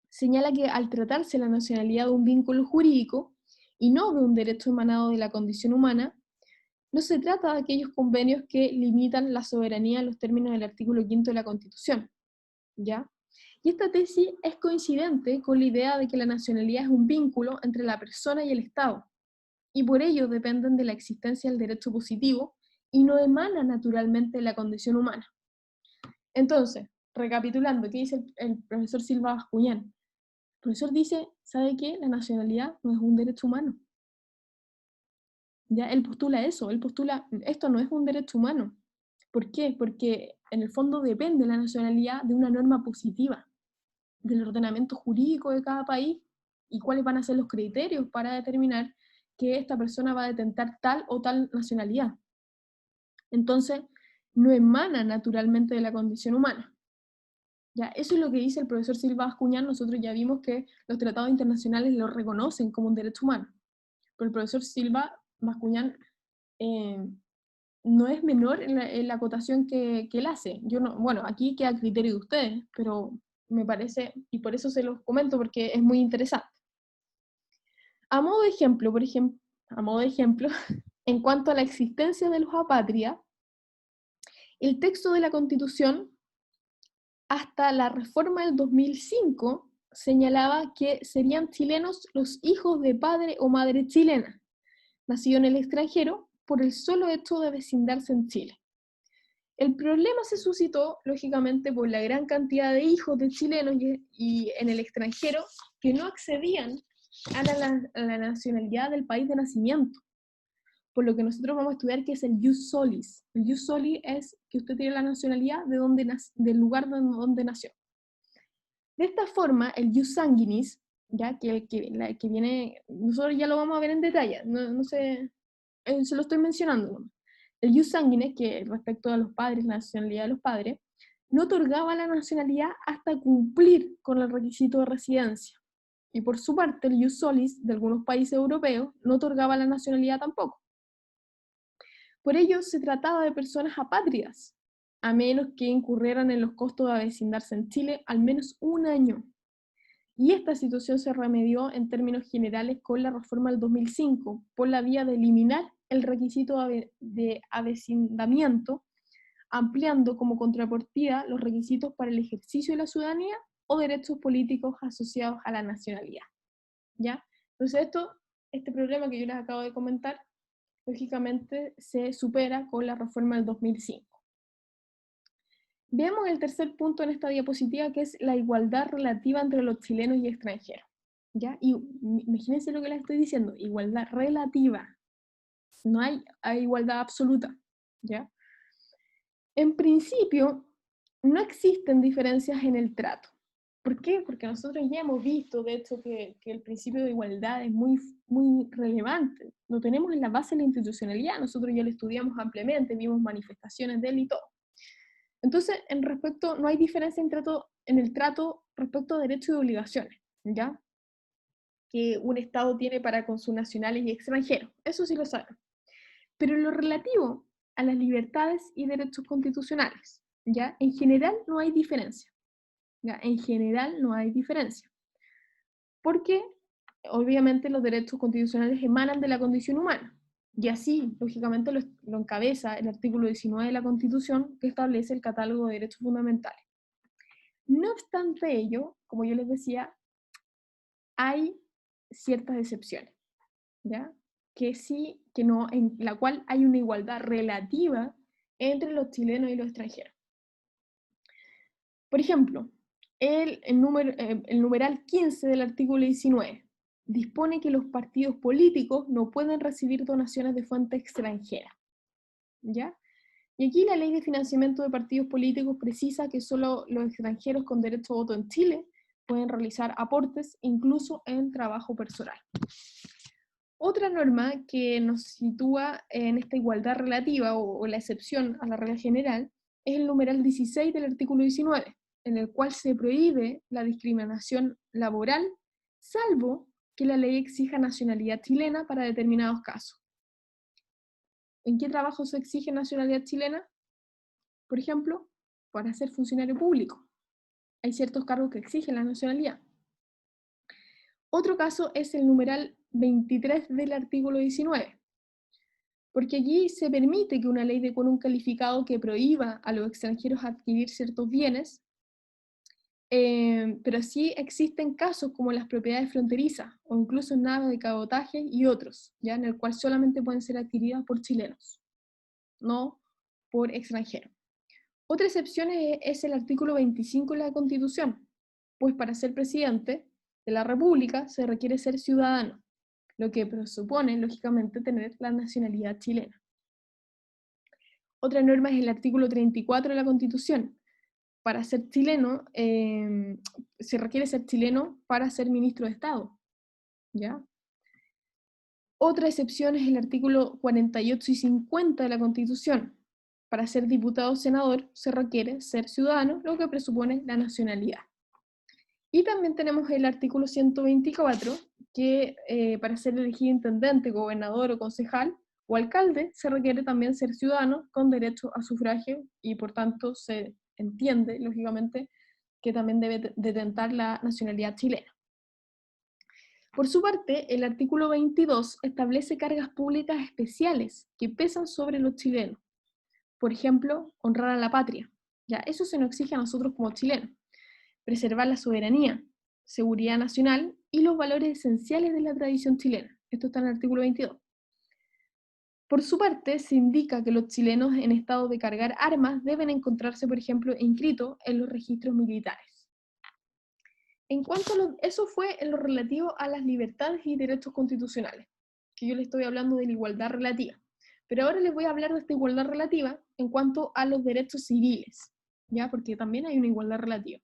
señala que al tratarse la nacionalidad de un vínculo jurídico y no de un derecho emanado de la condición humana, no se trata de aquellos convenios que limitan la soberanía en los términos del artículo 5 de la Constitución, ¿ya? Y esta tesis es coincidente con la idea de que la nacionalidad es un vínculo entre la persona y el Estado, y por ello dependen de la existencia del derecho positivo y no emana naturalmente de la condición humana. Entonces, recapitulando, ¿qué dice el profesor Silva Bascuñán? El profesor dice, ¿sabe qué? La nacionalidad no es un derecho humano. Ya, él postula eso, él postula, esto no es un derecho humano. ¿Por qué? Porque en el fondo depende la nacionalidad de una norma positiva, del ordenamiento jurídico de cada país y cuáles van a ser los criterios para determinar que esta persona va a detentar tal o tal nacionalidad. Entonces, no emana naturalmente de la condición humana. Ya, eso es lo que dice el profesor Silva Bascuñán. Nosotros ya vimos que los tratados internacionales lo reconocen como un derecho humano. Pero el profesor Silva Bascuñán no es menor en la acotación que él hace. Yo no, bueno, aquí queda a criterio de ustedes, pero me parece, y por eso se los comento, porque es muy interesante. A modo de ejemplo, en cuanto a la existencia de los apátridas, el texto de la Constitución, hasta la reforma del 2005, señalaba que serían chilenos los hijos de padre o madre chilena, nacido en el extranjero, por el solo hecho de vecindarse en Chile. El problema se suscitó, lógicamente, por la gran cantidad de hijos de chilenos y en el extranjero que no accedían a la nacionalidad del país de nacimiento. Por lo que nosotros vamos a estudiar que es el jus solis. El jus solis es que usted tiene la nacionalidad del lugar donde nació. De esta forma, el jus sanguinis, ya que viene, nosotros ya lo vamos a ver en detalle, no sé, se lo estoy mencionando nomás. El jus sanguinis, que respecto a los padres, la nacionalidad de los padres, no otorgaba la nacionalidad hasta cumplir con el requisito de residencia. Y por su parte, el jus solis de algunos países europeos no otorgaba la nacionalidad tampoco. Por ello, se trataba de personas apátridas, a menos que incurrieran en los costos de avecindarse en Chile al menos un año. Y esta situación se remedió en términos generales con la reforma del 2005, por la vía de eliminar el requisito de avecindamiento, ampliando como contrapartida los requisitos para el ejercicio de la ciudadanía o derechos políticos asociados a la nacionalidad. ¿Ya? Entonces este problema que yo les acabo de comentar, lógicamente se supera con la reforma del 2005. Veamos el tercer punto en esta diapositiva, que es la igualdad relativa entre los chilenos y extranjeros. ¿Ya? Y imagínense lo que les estoy diciendo, igualdad relativa. No hay igualdad absoluta. ¿Ya? En principio, no existen diferencias en el trato. ¿Por qué? Porque nosotros ya hemos visto, de hecho, que el principio de igualdad es muy, muy relevante. Lo tenemos en la base de la institucionalidad, nosotros ya lo estudiamos ampliamente, vimos manifestaciones de él y todo. Entonces, no hay diferencia en el trato respecto a derechos y obligaciones, ¿ya? Que un Estado tiene para con sus nacionales y extranjeros. Eso sí lo saben. Pero en lo relativo a las libertades y derechos constitucionales, ¿ya? En general no hay diferencia. ¿Ya? En general no hay diferencia. Porque, obviamente, los derechos constitucionales emanan de la condición humana. Y así, lógicamente, lo encabeza el artículo 19 de la Constitución, que establece el catálogo de derechos fundamentales. No obstante ello, como yo les decía, hay ciertas excepciones, ¿ya? Que no, en la cual hay una igualdad relativa entre los chilenos y los extranjeros. Por ejemplo, el numeral 15 del artículo 19 dispone que los partidos políticos no pueden recibir donaciones de fuente extranjera, ¿ya? Y aquí la ley de financiamiento de partidos políticos precisa que solo los extranjeros con derecho a voto en Chile pueden realizar aportes, incluso en trabajo personal. Otra norma que nos sitúa en esta igualdad relativa o la excepción a la regla general es el numeral 16 del artículo 19, en el cual se prohíbe la discriminación laboral, salvo que la ley exija nacionalidad chilena para determinados casos. ¿En qué trabajo se exige nacionalidad chilena? Por ejemplo, para ser funcionario público. Hay ciertos cargos que exigen la nacionalidad. Otro caso es el numeral 23 del artículo 19, porque allí se permite que una ley de quórum calificado que prohíba a los extranjeros adquirir ciertos bienes pero sí existen casos como las propiedades fronterizas, o incluso naves de cabotaje y otros, ¿ya? En el cual solamente pueden ser adquiridas por chilenos, no por extranjeros. Otra excepción es el artículo 25 de la Constitución, pues para ser presidente de la República se requiere ser ciudadano, lo que presupone, lógicamente, tener la nacionalidad chilena. Otra norma es el artículo 34 de la Constitución. Para ser chileno, se requiere ser chileno para ser ministro de Estado, ¿ya? Otra excepción es el artículo 48 y 50 de la Constitución. Para ser diputado o senador se requiere ser ciudadano, lo que presupone la nacionalidad. Y también tenemos el artículo 124, que para ser elegido intendente, gobernador o concejal o alcalde, se requiere también ser ciudadano con derecho a sufragio y por tanto se entiende, lógicamente, que también debe detentar la nacionalidad chilena. Por su parte, el artículo 22 establece cargas públicas especiales que pesan sobre los chilenos. Por ejemplo, honrar a la patria. Ya, eso se nos exige a nosotros como chilenos. Preservar la soberanía, seguridad nacional y los valores esenciales de la tradición chilena. Esto está en el artículo 22. Por su parte, se indica que los chilenos en estado de cargar armas deben encontrarse, por ejemplo, inscritos en los registros militares. En cuanto a eso fue en lo relativo a las libertades y derechos constitucionales, que yo les estoy hablando de la igualdad relativa. Pero ahora les voy a hablar de esta igualdad relativa en cuanto a los derechos civiles, ¿ya? Porque también hay una igualdad relativa.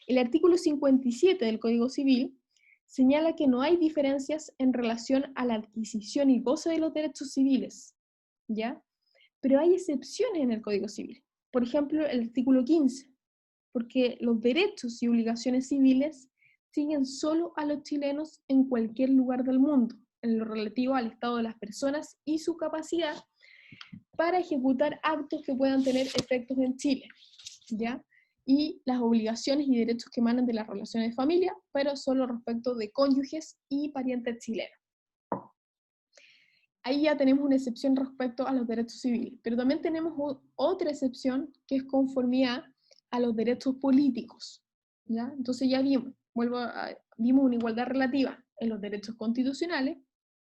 El artículo 57 del Código Civil señala que no hay diferencias en relación a la adquisición y goce de los derechos civiles, ¿ya? Pero hay excepciones en el Código Civil. Por ejemplo, el artículo 15, porque los derechos y obligaciones civiles siguen solo a los chilenos en cualquier lugar del mundo, en lo relativo al estado de las personas y su capacidad para ejecutar actos que puedan tener efectos en Chile, ¿ya? Y las obligaciones y derechos que emanan de las relaciones de familia, pero solo respecto de cónyuges y parientes chilenos. Ahí ya tenemos una excepción respecto a los derechos civiles, pero también tenemos otra excepción que es conformidad a los derechos políticos, ¿ya? Entonces ya vimos una igualdad relativa en los derechos constitucionales,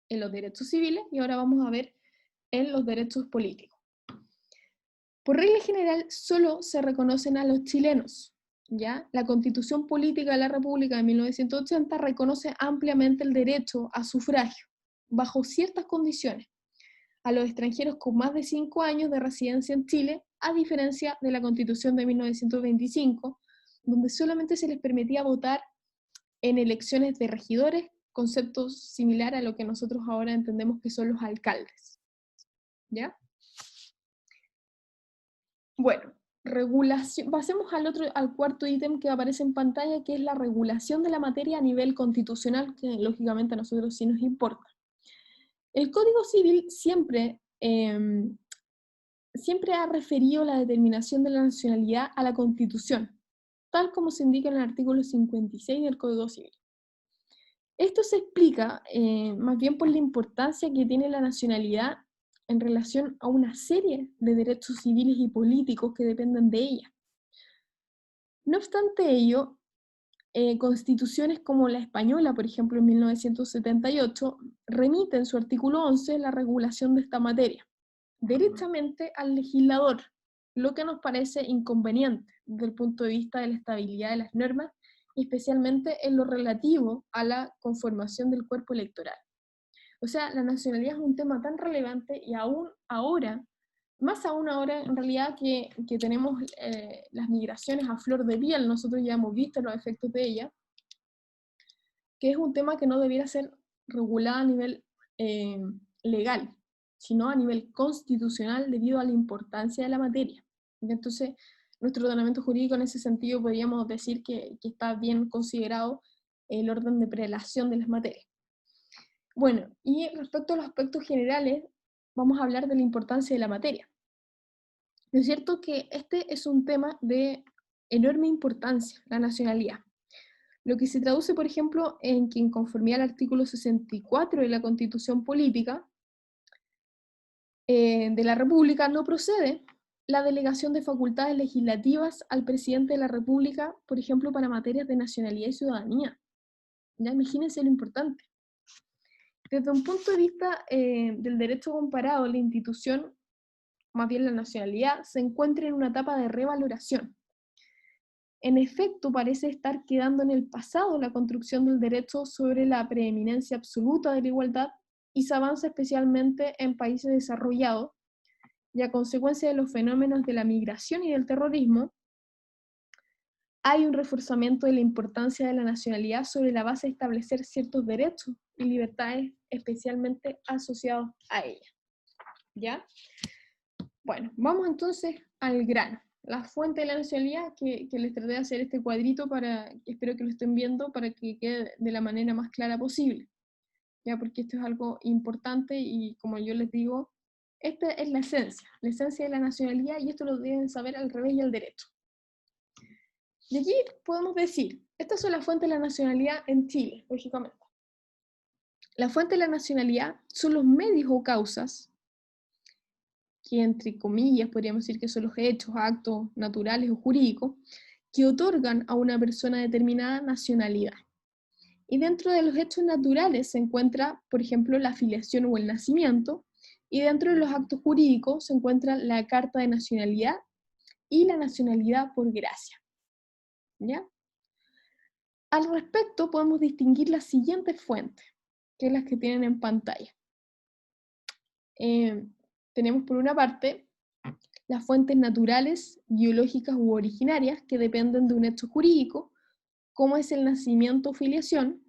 en los derechos civiles, y ahora vamos a ver en los derechos políticos. Por regla general, solo se reconocen a los chilenos, ¿ya? La Constitución Política de la República de 1980 reconoce ampliamente el derecho a sufragio, bajo ciertas condiciones, a los extranjeros con más de 5 años de residencia en Chile, a diferencia de la Constitución de 1925, donde solamente se les permitía votar en elecciones de regidores, concepto similar a lo que nosotros ahora entendemos que son los alcaldes, ¿ya? Bueno, regulación. Pasemos al cuarto ítem que aparece en pantalla, que es la regulación de la materia a nivel constitucional, que lógicamente a nosotros sí nos importa. El Código Civil siempre ha referido la determinación de la nacionalidad a la Constitución, tal como se indica en el artículo 56 del Código Civil. Esto se explica más bien por la importancia que tiene la nacionalidad en relación a una serie de derechos civiles y políticos que dependen de ella. No obstante ello, constituciones como la española, por ejemplo, en 1978, remite en su artículo 11 la regulación de esta materia, derechamente al legislador, lo que nos parece inconveniente desde el punto de vista de la estabilidad de las normas, especialmente en lo relativo a la conformación del cuerpo electoral. O sea, la nacionalidad es un tema tan relevante y aún ahora, más aún ahora en realidad que tenemos las migraciones a flor de piel, nosotros ya hemos visto los efectos de ella, que es un tema que no debiera ser regulado a nivel legal, sino a nivel constitucional debido a la importancia de la materia. Entonces, nuestro ordenamiento jurídico en ese sentido podríamos decir que está bien considerado el orden de prelación de las materias. Bueno, y respecto a los aspectos generales, vamos a hablar de la importancia de la materia. ¿No es cierto que este es un tema de enorme importancia, la nacionalidad? Lo que se traduce, por ejemplo, en que en conformidad al artículo 64 de la Constitución Política de la República no procede la delegación de facultades legislativas al presidente de la República, por ejemplo, para materias de nacionalidad y ciudadanía. Ya imagínense lo importante. Desde un punto de vista del derecho comparado, la institución, más bien la nacionalidad, se encuentra en una etapa de revaloración. En efecto, parece estar quedando en el pasado la construcción del derecho sobre la preeminencia absoluta de la igualdad y se avanza especialmente en países desarrollados, y a consecuencia de los fenómenos de la migración y del terrorismo, hay un reforzamiento de la importancia de la nacionalidad sobre la base de establecer ciertos derechos y libertades especialmente asociados a ella. ¿Ya? Bueno, vamos entonces al grano. La fuente de la nacionalidad, que les traté de hacer este cuadrito para, espero que lo estén viendo, para que quede de la manera más clara posible. ¿Ya? Porque esto es algo importante y como yo les digo, esta es la esencia de la nacionalidad, y esto lo deben saber al revés y al derecho. Y aquí podemos decir, estas son las fuentes de la nacionalidad en Chile, lógicamente. La fuente de la nacionalidad son los medios o causas, que entre comillas podríamos decir que son los hechos, actos naturales o jurídicos, que otorgan a una persona determinada nacionalidad. Y dentro de los hechos naturales se encuentra, por ejemplo, la filiación o el nacimiento, y dentro de los actos jurídicos se encuentra la carta de nacionalidad y la nacionalidad por gracia. ¿Ya? Al respecto podemos distinguir las siguientes fuentes, que es las que tienen en pantalla. Tenemos por una parte las fuentes naturales, biológicas u originarias, que dependen de un hecho jurídico, como es el nacimiento o filiación,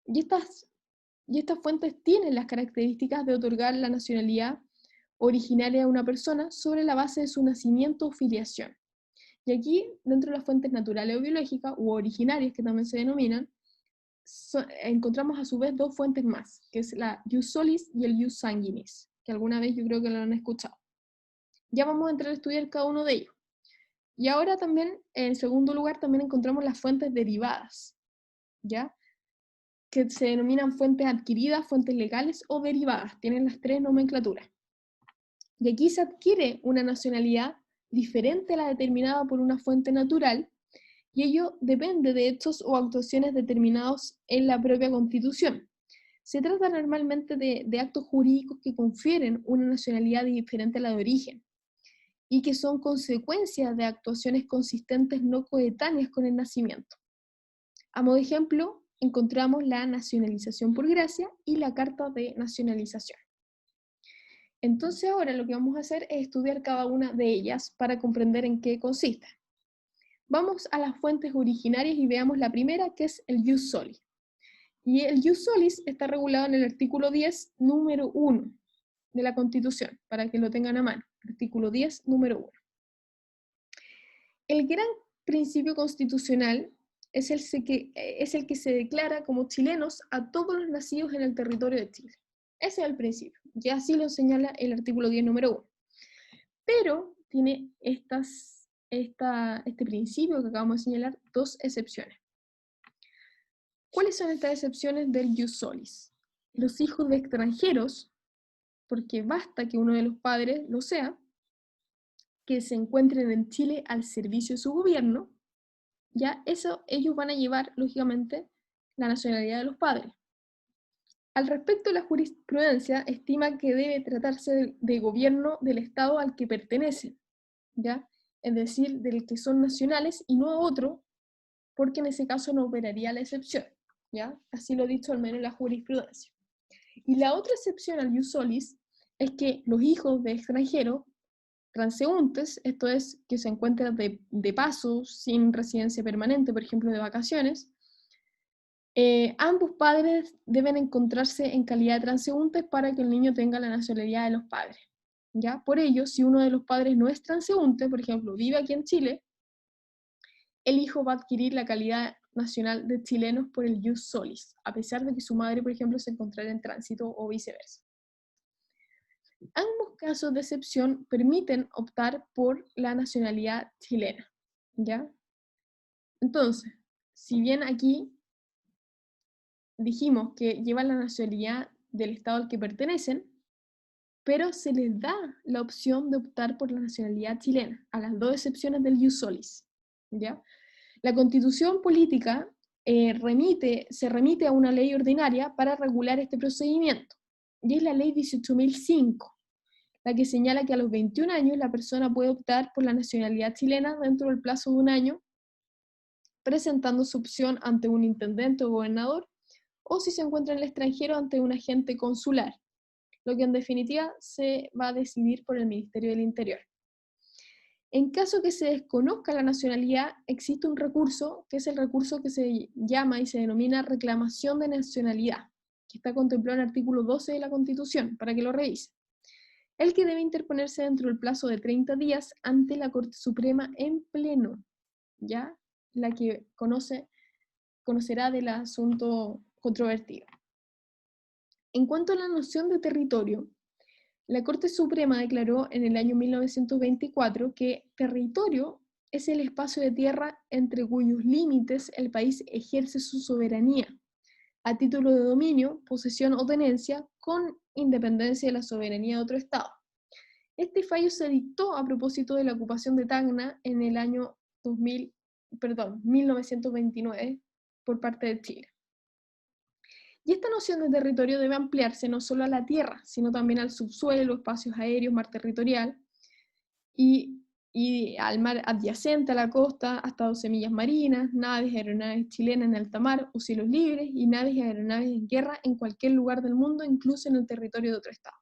y estas fuentes tienen las características de otorgar la nacionalidad originaria a una persona sobre la base de su nacimiento o filiación. Y aquí, dentro de las fuentes naturales o biológicas, u originarias, que también se denominan, encontramos a su vez dos fuentes más, que es la jus solis y el jus sanguinis, que alguna vez yo creo que lo han escuchado. Ya vamos a entrar a estudiar cada uno de ellos. Y ahora también, en segundo lugar, también encontramos las fuentes derivadas, ¿ya? Que se denominan fuentes adquiridas, fuentes legales o derivadas. Tienen las tres nomenclaturas. Y aquí se adquiere una nacionalidad diferente a la determinada por una fuente natural, y ello depende de hechos o actuaciones determinados en la propia Constitución. Se trata normalmente de actos jurídicos que confieren una nacionalidad diferente a la de origen, y que son consecuencias de actuaciones consistentes no coetáneas con el nacimiento. A modo de ejemplo, encontramos la nacionalización por gracia y la carta de nacionalización. Entonces ahora lo que vamos a hacer es estudiar cada una de ellas para comprender en qué consiste. Vamos a las fuentes originarias y veamos la primera, que es el jus soli. Y el jus solis está regulado en el artículo 10, número 1 de la Constitución, para que lo tengan a mano. Artículo 10, número 1. El gran principio constitucional es el que se declara como chilenos a todos los nacidos en el territorio de Chile. Ese es el principio, y así lo señala el artículo 10, número 1. Pero tiene este principio que acabamos de señalar dos excepciones. ¿Cuáles son estas excepciones del jus solis? Los hijos de extranjeros, porque basta que uno de los padres lo sea, que se encuentren en Chile al servicio de su gobierno, ya ellos van a llevar, lógicamente, la nacionalidad de los padres. Al respecto, la jurisprudencia estima que debe tratarse de gobierno del Estado al que pertenecen, ¿ya? Es decir, del que son nacionales y no a otro, porque en ese caso no operaría la excepción, ¿ya? Así lo ha dicho al menos la jurisprudencia. Y la otra excepción al jus solis es que los hijos de extranjeros transeúntes, esto es, que se encuentran de paso, sin residencia permanente, por ejemplo, de vacaciones, ambos padres deben encontrarse en calidad de transeúntes para que el niño tenga la nacionalidad de los padres. ¿Ya? Por ello, si uno de los padres no es transeúnte, por ejemplo, vive aquí en Chile, el hijo va a adquirir la calidad nacional de chilenos por el jus solis, a pesar de que su madre, por ejemplo, se encontrara en tránsito o viceversa. Ambos casos de excepción permiten optar por la nacionalidad chilena, ¿ya? Entonces, si bien aquí dijimos que llevan la nacionalidad del Estado al que pertenecen, pero se les da la opción de optar por la nacionalidad chilena, a las dos excepciones del ius solis, ¿ya? La Constitución política se remite a una ley ordinaria para regular este procedimiento, y es la Ley 18.005, la que señala que a los 21 años la persona puede optar por la nacionalidad chilena dentro del plazo de un año, presentando su opción ante un intendente o gobernador, o si se encuentra en el extranjero ante un agente consular, lo que en definitiva se va a decidir por el Ministerio del Interior. En caso que se desconozca la nacionalidad, existe un recurso, que es el recurso que se llama y se denomina reclamación de nacionalidad, que está contemplado en el artículo 12 de la Constitución, para que lo revise. El que debe interponerse dentro del plazo de 30 días ante la Corte Suprema en pleno, ¿ya? La que conocerá del asunto controvertido. En cuanto a la noción de territorio, la Corte Suprema declaró en el año 1924 que territorio es el espacio de tierra entre cuyos límites el país ejerce su soberanía, a título de dominio, posesión o tenencia, con independencia de la soberanía de otro Estado. Este fallo se dictó a propósito de la ocupación de Tacna en el año 1929 por parte de Chile. Y esta noción de territorio debe ampliarse no solo a la tierra, sino también al subsuelo, espacios aéreos, mar territorial, y al mar adyacente a la costa, hasta 12 millas marinas, naves y aeronaves chilenas en alta mar o cielos libres, y naves y aeronaves en guerra en cualquier lugar del mundo, incluso en el territorio de otro Estado.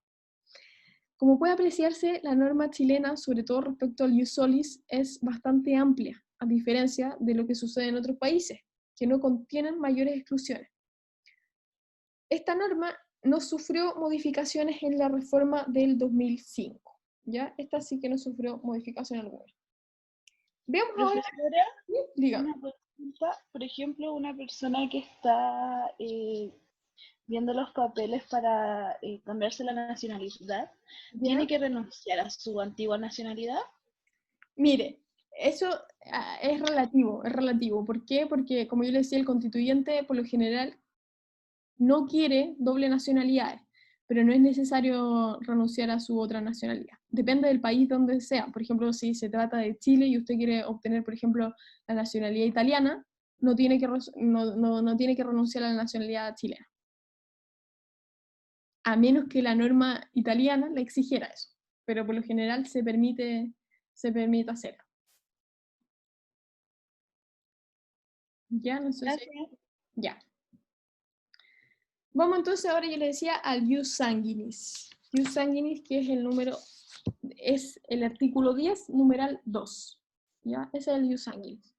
Como puede apreciarse, la norma chilena, sobre todo respecto al ius solis, es bastante amplia, a diferencia de lo que sucede en otros países, que no contienen mayores exclusiones. Esta norma no sufrió modificaciones en la reforma del 2005, ¿ya? Esta sí que no sufrió modificación alguna. Veamos ahora... Profesora, Dígame. una pregunta. Por ejemplo, una persona que está viendo los papeles para cambiarse la nacionalidad, ¿Ya? ¿tiene que renunciar a su antigua nacionalidad? Mire, eso es relativo, es relativo. ¿Por qué? Porque, como yo le decía, el constituyente, por lo general, no quiere doble nacionalidades, pero no es necesario renunciar a su otra nacionalidad. Depende del país donde sea. Por ejemplo, si se trata de Chile y usted quiere obtener, por ejemplo, la nacionalidad italiana, no tiene que renunciar a la nacionalidad chilena. A menos que la norma italiana le exigiera eso. Pero por lo general se permite hacerlo. Ya, no sé si... Ya. Vamos entonces, ahora yo le decía al ius sanguinis. Ius sanguinis, que es es el artículo 10, numeral 2. ¿Ya? Ese es el ius sanguinis.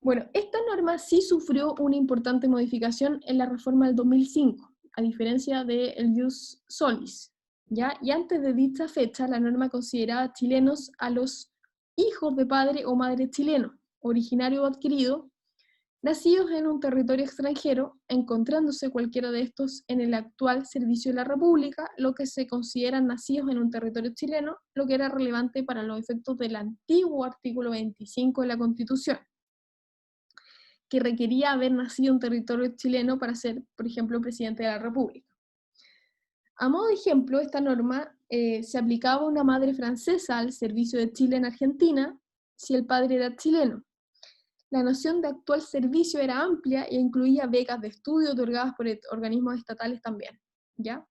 Bueno, esta norma sí sufrió una importante modificación en la reforma del 2005, a diferencia del ius solis. ¿Ya? Y antes de dicha fecha, la norma consideraba chilenos a los hijos de padre o madre chileno, originario o adquirido, nacidos en un territorio extranjero, encontrándose cualquiera de estos en el actual servicio de la República, lo que se consideran nacidos en un territorio chileno, lo que era relevante para los efectos del antiguo artículo 25 de la Constitución, que requería haber nacido en territorio chileno para ser, por ejemplo, presidente de la República. A modo de ejemplo, esta norma se aplicaba a una madre francesa al servicio de Chile en Argentina, si el padre era chileno. La noción de actual servicio era amplia e incluía becas de estudio otorgadas por organismos estatales también, ¿ya?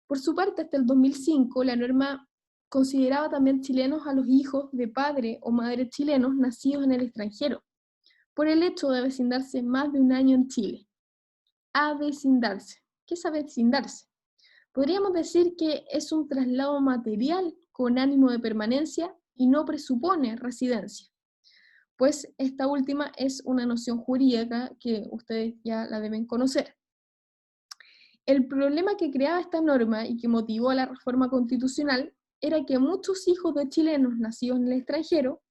Por su parte, hasta el 2005, la norma consideraba también chilenos a los hijos de padre o madre chilenos nacidos en el extranjero, por el hecho de avecindarse más de un año en Chile. Avecindarse. ¿Qué es avecindarse? Podríamos decir que es un traslado material con ánimo de permanencia y no presupone residencia, pues esta última es una noción jurídica que ustedes ya la deben conocer. El problema que creaba esta norma y que motivó a la reforma constitucional era que muchos hijos de chilenos nacidos en el extranjero,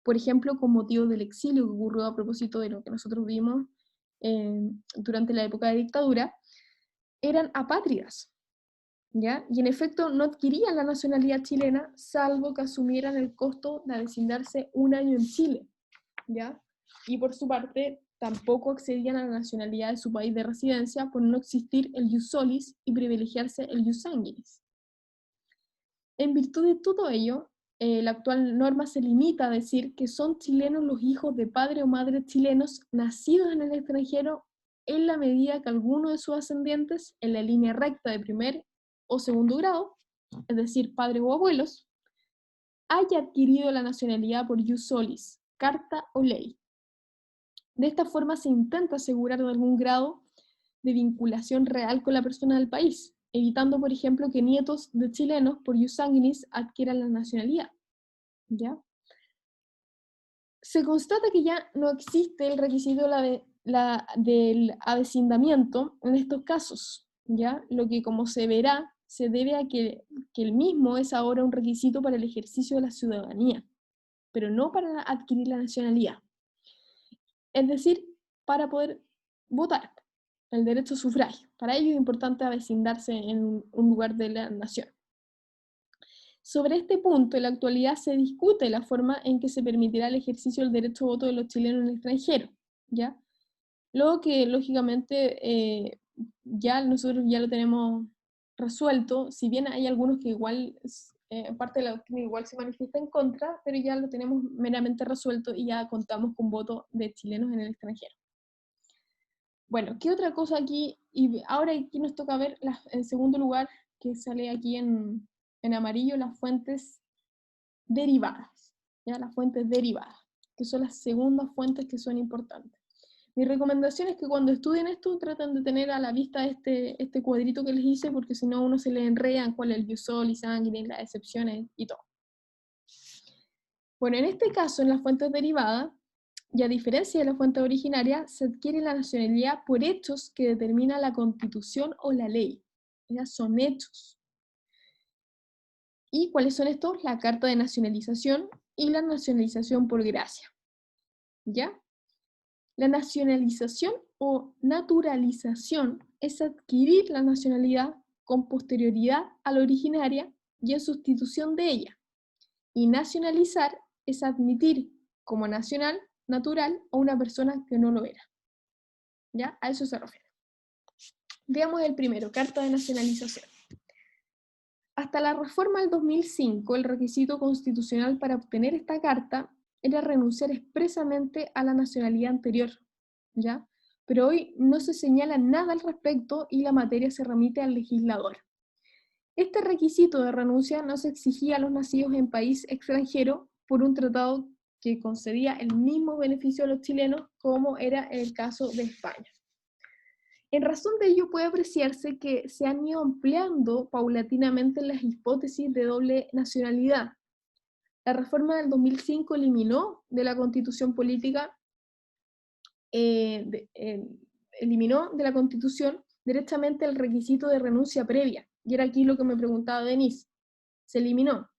por ejemplo, con motivo del exilio que ocurrió a propósito de lo que nosotros vimos durante la época de dictadura, eran apátridas, ¿ya? Y en efecto no adquirían la nacionalidad chilena, salvo que asumieran el costo de avecindarse un año en Chile, ¿ya? Y por su parte, tampoco accedían a la nacionalidad de su país de residencia por no existir el ius solis y privilegiarse el ius sanguinis, En virtud de todo ello, la actual norma se limita a decir que son chilenos los hijos de padre o madre chilenos nacidos en el extranjero en la medida que alguno de sus ascendientes en la línea recta de primer o segundo grado, es decir, padres o abuelos, haya adquirido la nacionalidad por ius solis, carta o ley. De esta forma se intenta asegurar de algún grado de vinculación real con la persona del país, evitando, por ejemplo, que nietos de chilenos por ius sanguinis adquieran la nacionalidad. ¿Ya? Se constata que ya no existe el requisito del avecindamiento en estos casos, ¿ya? Lo que, como se verá, se debe a que el mismo es ahora un requisito para el ejercicio de la ciudadanía, pero no para adquirir la nacionalidad. Es decir, para poder votar, el derecho a sufragio. Para ello es importante avecindarse en un lugar de la nación. Sobre este punto, en la actualidad se discute la forma en que se permitirá el ejercicio del derecho a voto de los chilenos en el extranjero, ¿ya? Luego que, lógicamente, nosotros ya lo tenemos resuelto, si bien hay algunos que igual, parte de la doctrina igual se manifiesta en contra, pero ya lo tenemos meramente resuelto y ya contamos con voto de chilenos en el extranjero. Bueno, ¿qué otra cosa aquí? Y ahora aquí nos toca ver, en segundo lugar, que sale aquí en amarillo, las fuentes derivadas, ¿ya? Las fuentes derivadas, que son las segundas fuentes que son importantes. Mi recomendación es que cuando estudien esto traten de tener a la vista este cuadrito que les hice, porque si no uno se le enreda en cuál es el ius soli, sanguinis, las excepciones y todo. Bueno, en este caso, en las fuentes derivadas, y a diferencia de la fuente originaria, se adquiere la nacionalidad por hechos que determina la Constitución o la ley. ¿Ya? Son hechos. ¿Y cuáles son estos? La carta de nacionalización y la nacionalización por gracia. ¿Ya? La nacionalización o naturalización es adquirir la nacionalidad con posterioridad a la originaria y en sustitución de ella. Y nacionalizar es admitir como nacional, natural, a una persona que no lo era. ¿Ya? A eso se refiere. Veamos el primero, carta de nacionalización. Hasta la reforma del 2005, el requisito constitucional para obtener esta carta era renunciar expresamente a la nacionalidad anterior, ¿ya? Pero hoy no se señala nada al respecto y la materia se remite al legislador. Este requisito de renuncia no se exigía a los nacidos en país extranjero por un tratado que concedía el mismo beneficio a los chilenos como era el caso de España. En razón de ello puede apreciarse que se han ido ampliando paulatinamente las hipótesis de doble nacionalidad. La reforma del 2005 eliminó de la Constitución política, eliminó de la Constitución directamente el requisito de renuncia previa. Y era aquí lo que me preguntaba Denise. Se eliminó.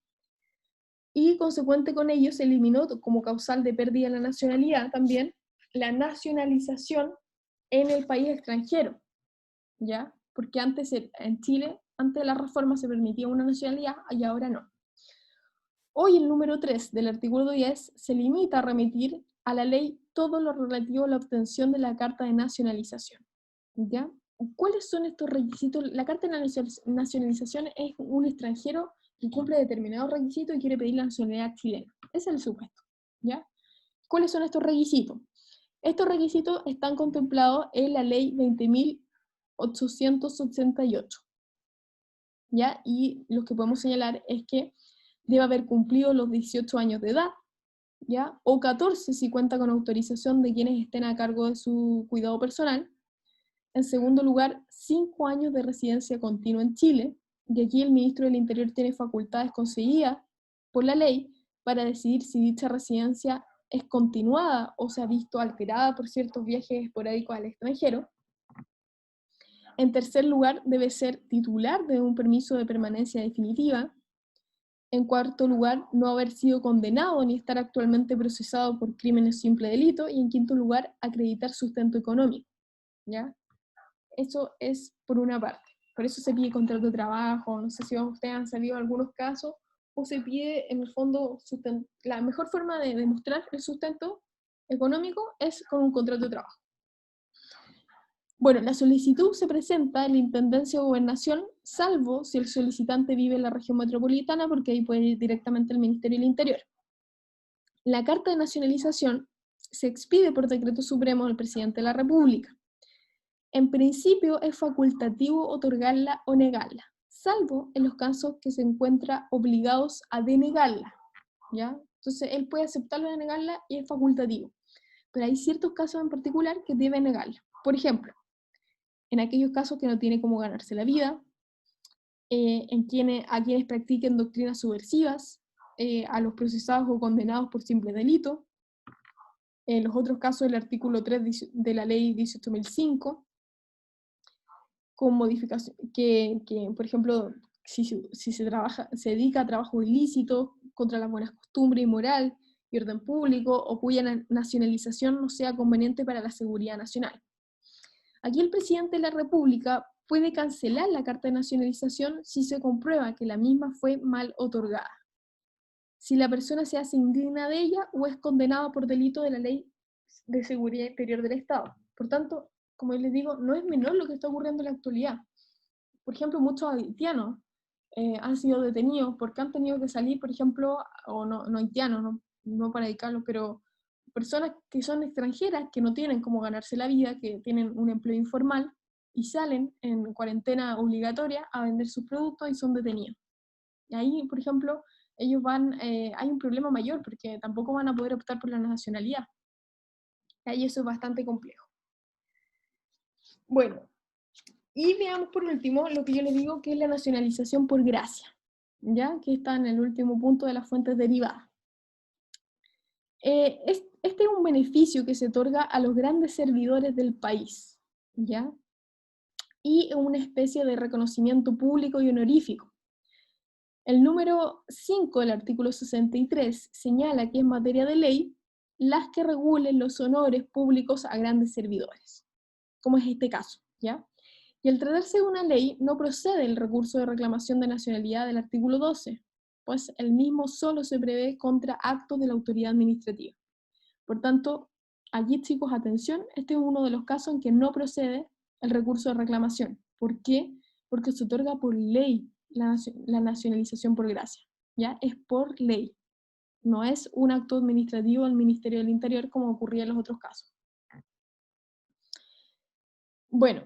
Y consecuente con ello se eliminó como causal de pérdida de la nacionalidad también la nacionalización en el país extranjero, ¿ya? Porque antes en Chile, antes de la reforma se permitía una nacionalidad y ahora no. Hoy el número 3 del artículo 10 se limita a remitir a la ley todo lo relativo a la obtención de la carta de nacionalización, ¿ya? ¿Cuáles son estos requisitos? La carta de nacionalización es un extranjero que cumple determinados requisitos y quiere pedir la nacionalidad chilena. Ese es el supuesto, ¿ya? ¿Cuáles son estos requisitos? Estos requisitos están contemplados en la ley 20.888, ¿ya? Y lo que podemos señalar es que debe haber cumplido los 18 años de edad, ¿ya? O 14 si cuenta con autorización de quienes estén a cargo de su cuidado personal. En segundo lugar, 5 años de residencia continua en Chile, y aquí el ministro del Interior tiene facultades concedidas por la ley para decidir si dicha residencia es continuada o se ha visto alterada por ciertos viajes esporádicos al extranjero. En tercer lugar, debe ser titular de un permiso de permanencia definitiva. En cuarto lugar, no haber sido condenado ni estar actualmente procesado por crímenes simple delito. Y en quinto lugar, acreditar sustento económico, ¿ya? Eso es por una parte. Por eso se pide contrato de trabajo, no sé si ustedes han sabido algunos casos, o se pide en el fondo, la mejor forma de demostrar el sustento económico es con un contrato de trabajo. Bueno, la solicitud se presenta en la Intendencia o Gobernación, salvo si el solicitante vive en la región metropolitana, porque ahí puede ir directamente al Ministerio del Interior. La carta de nacionalización se expide por decreto supremo del presidente de la República. En principio es facultativo otorgarla o negarla, salvo en los casos que se encuentra obligados a denegarla, ¿ya? Entonces él puede aceptarla o denegarla y es facultativo. Pero hay ciertos casos en particular que debe negarla. Por ejemplo, en aquellos casos que no tiene cómo ganarse la vida, a quienes practiquen doctrinas subversivas, a los procesados o condenados por simple delito, en los otros casos del artículo 3 de la ley 18.005, con modificación, por ejemplo, si se dedica a trabajo ilícito, contra las buenas costumbres y moral y orden público, o cuya nacionalización no sea conveniente para la seguridad nacional. Aquí el presidente de la República puede cancelar la carta de nacionalización si se comprueba que la misma fue mal otorgada, si la persona se hace indigna de ella o es condenada por delito de la Ley de Seguridad Interior del Estado. Por tanto, como les digo, no es menor lo que está ocurriendo en la actualidad. Por ejemplo, muchos haitianos han sido detenidos porque han tenido que salir, por ejemplo, o no haitianos, no para dedicarlos, pero personas que son extranjeras, que no tienen cómo ganarse la vida, que tienen un empleo informal, y salen en cuarentena obligatoria a vender sus productos y son detenidos. Y ahí, por ejemplo, ellos hay un problema mayor, porque tampoco van a poder optar por la nacionalidad. Y ahí eso es bastante complejo. Bueno, y veamos por último lo que yo les digo que es la nacionalización por gracia, ¿ya? Que está en el último punto de las fuentes derivadas. Este es un beneficio que se otorga a los grandes servidores del país, ¿ya? Y una especie de reconocimiento público y honorífico. El número 5 del artículo 63 señala que en materia de ley, las que regulen los honores públicos a grandes servidores, como es este caso, ¿ya? Y al tratarse de una ley, no procede el recurso de reclamación de nacionalidad del artículo 12, pues el mismo solo se prevé contra actos de la autoridad administrativa. Por tanto, allí, chicos, atención, este es uno de los casos en que no procede el recurso de reclamación. ¿Por qué? Porque se otorga por ley la nacionalización por gracia, ¿ya? Es por ley, no es un acto administrativo del Ministerio del Interior como ocurría en los otros casos. Bueno,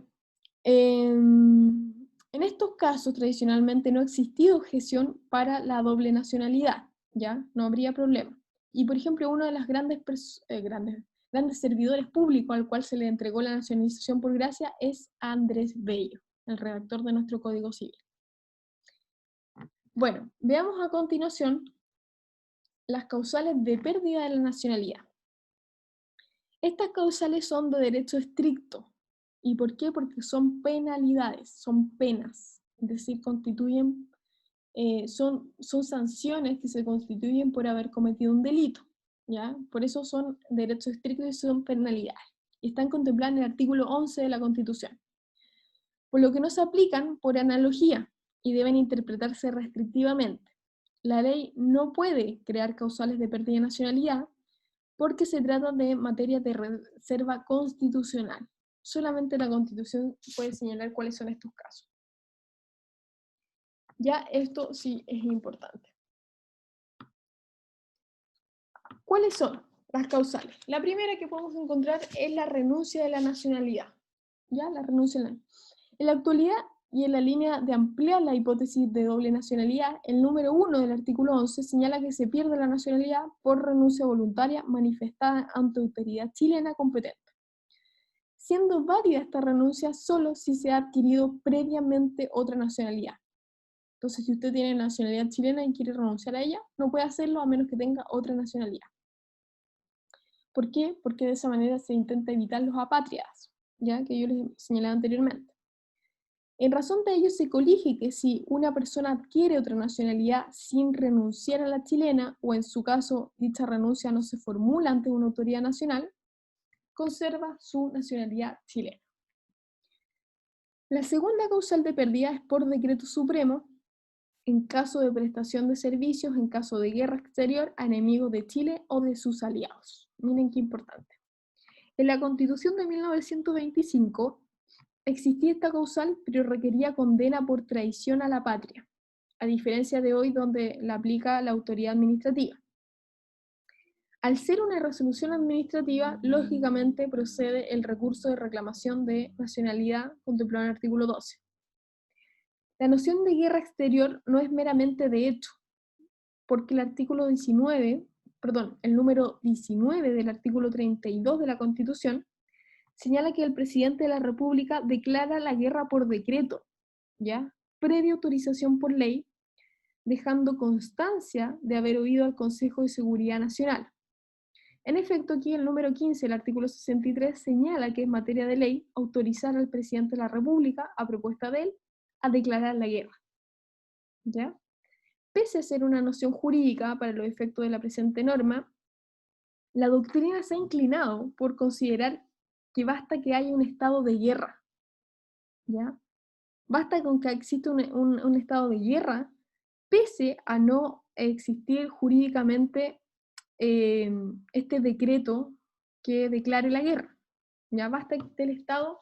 en estos casos tradicionalmente no ha existido objeción para la doble nacionalidad, ¿ya? No habría problema. Y por ejemplo, uno de los grandes servidores públicos al cual se le entregó la nacionalización por gracia es Andrés Bello, el redactor de nuestro Código Civil. Bueno, veamos a continuación las causales de pérdida de la nacionalidad. Estas causales son de derecho estricto. ¿Y por qué? Porque son penalidades, son penas, es decir, son sanciones que se constituyen por haber cometido un delito, ¿ya? Por eso son derechos estrictos y son penalidades. Y están contempladas en el artículo 11 de la Constitución. Por lo que no se aplican por analogía y deben interpretarse restrictivamente. La ley no puede crear causales de pérdida de nacionalidad porque se trata de materia de reserva constitucional. Solamente la Constitución puede señalar cuáles son estos casos. Ya esto sí es importante. ¿Cuáles son las causales? La primera que podemos encontrar es la renuncia de la nacionalidad. ¿Ya? La renuncia en la actualidad, y en la línea de ampliar la hipótesis de doble nacionalidad, el número 1 del artículo 11 señala que se pierde la nacionalidad por renuncia voluntaria manifestada ante autoridad chilena competente, siendo válida esta renuncia solo si se ha adquirido previamente otra nacionalidad. Entonces, si usted tiene nacionalidad chilena y quiere renunciar a ella, no puede hacerlo a menos que tenga otra nacionalidad. ¿Por qué? Porque de esa manera se intenta evitar los apátridas, ya que yo les señalaba anteriormente. En razón de ello se colige que si una persona adquiere otra nacionalidad sin renunciar a la chilena, o en su caso dicha renuncia no se formula ante una autoridad nacional, conserva su nacionalidad chilena. La segunda causal de pérdida es por decreto supremo, en caso de prestación de servicios, en caso de guerra exterior a enemigos de Chile o de sus aliados. Miren qué importante. En la Constitución de 1925 existía esta causal, pero requería condena por traición a la patria, a diferencia de hoy donde la aplica la autoridad administrativa. Al ser una resolución administrativa, lógicamente procede el recurso de reclamación de nacionalidad contemplado en el artículo 12. La noción de guerra exterior no es meramente de hecho, porque el número 19 del artículo 32 de la Constitución señala que el presidente de la República declara la guerra por decreto, ¿ya? Previa autorización por ley, dejando constancia de haber oído al Consejo de Seguridad Nacional. En efecto, aquí el número 15 del artículo 63 señala que es materia de ley autorizar al presidente de la República, a propuesta de él, a declarar la guerra, ¿ya? Pese a ser una noción jurídica para los efectos de la presente norma, la doctrina se ha inclinado por considerar que basta que haya un estado de guerra, ¿ya? Basta con que exista un estado de guerra, pese a no existir jurídicamente este decreto que declare la guerra. Ya basta del Estado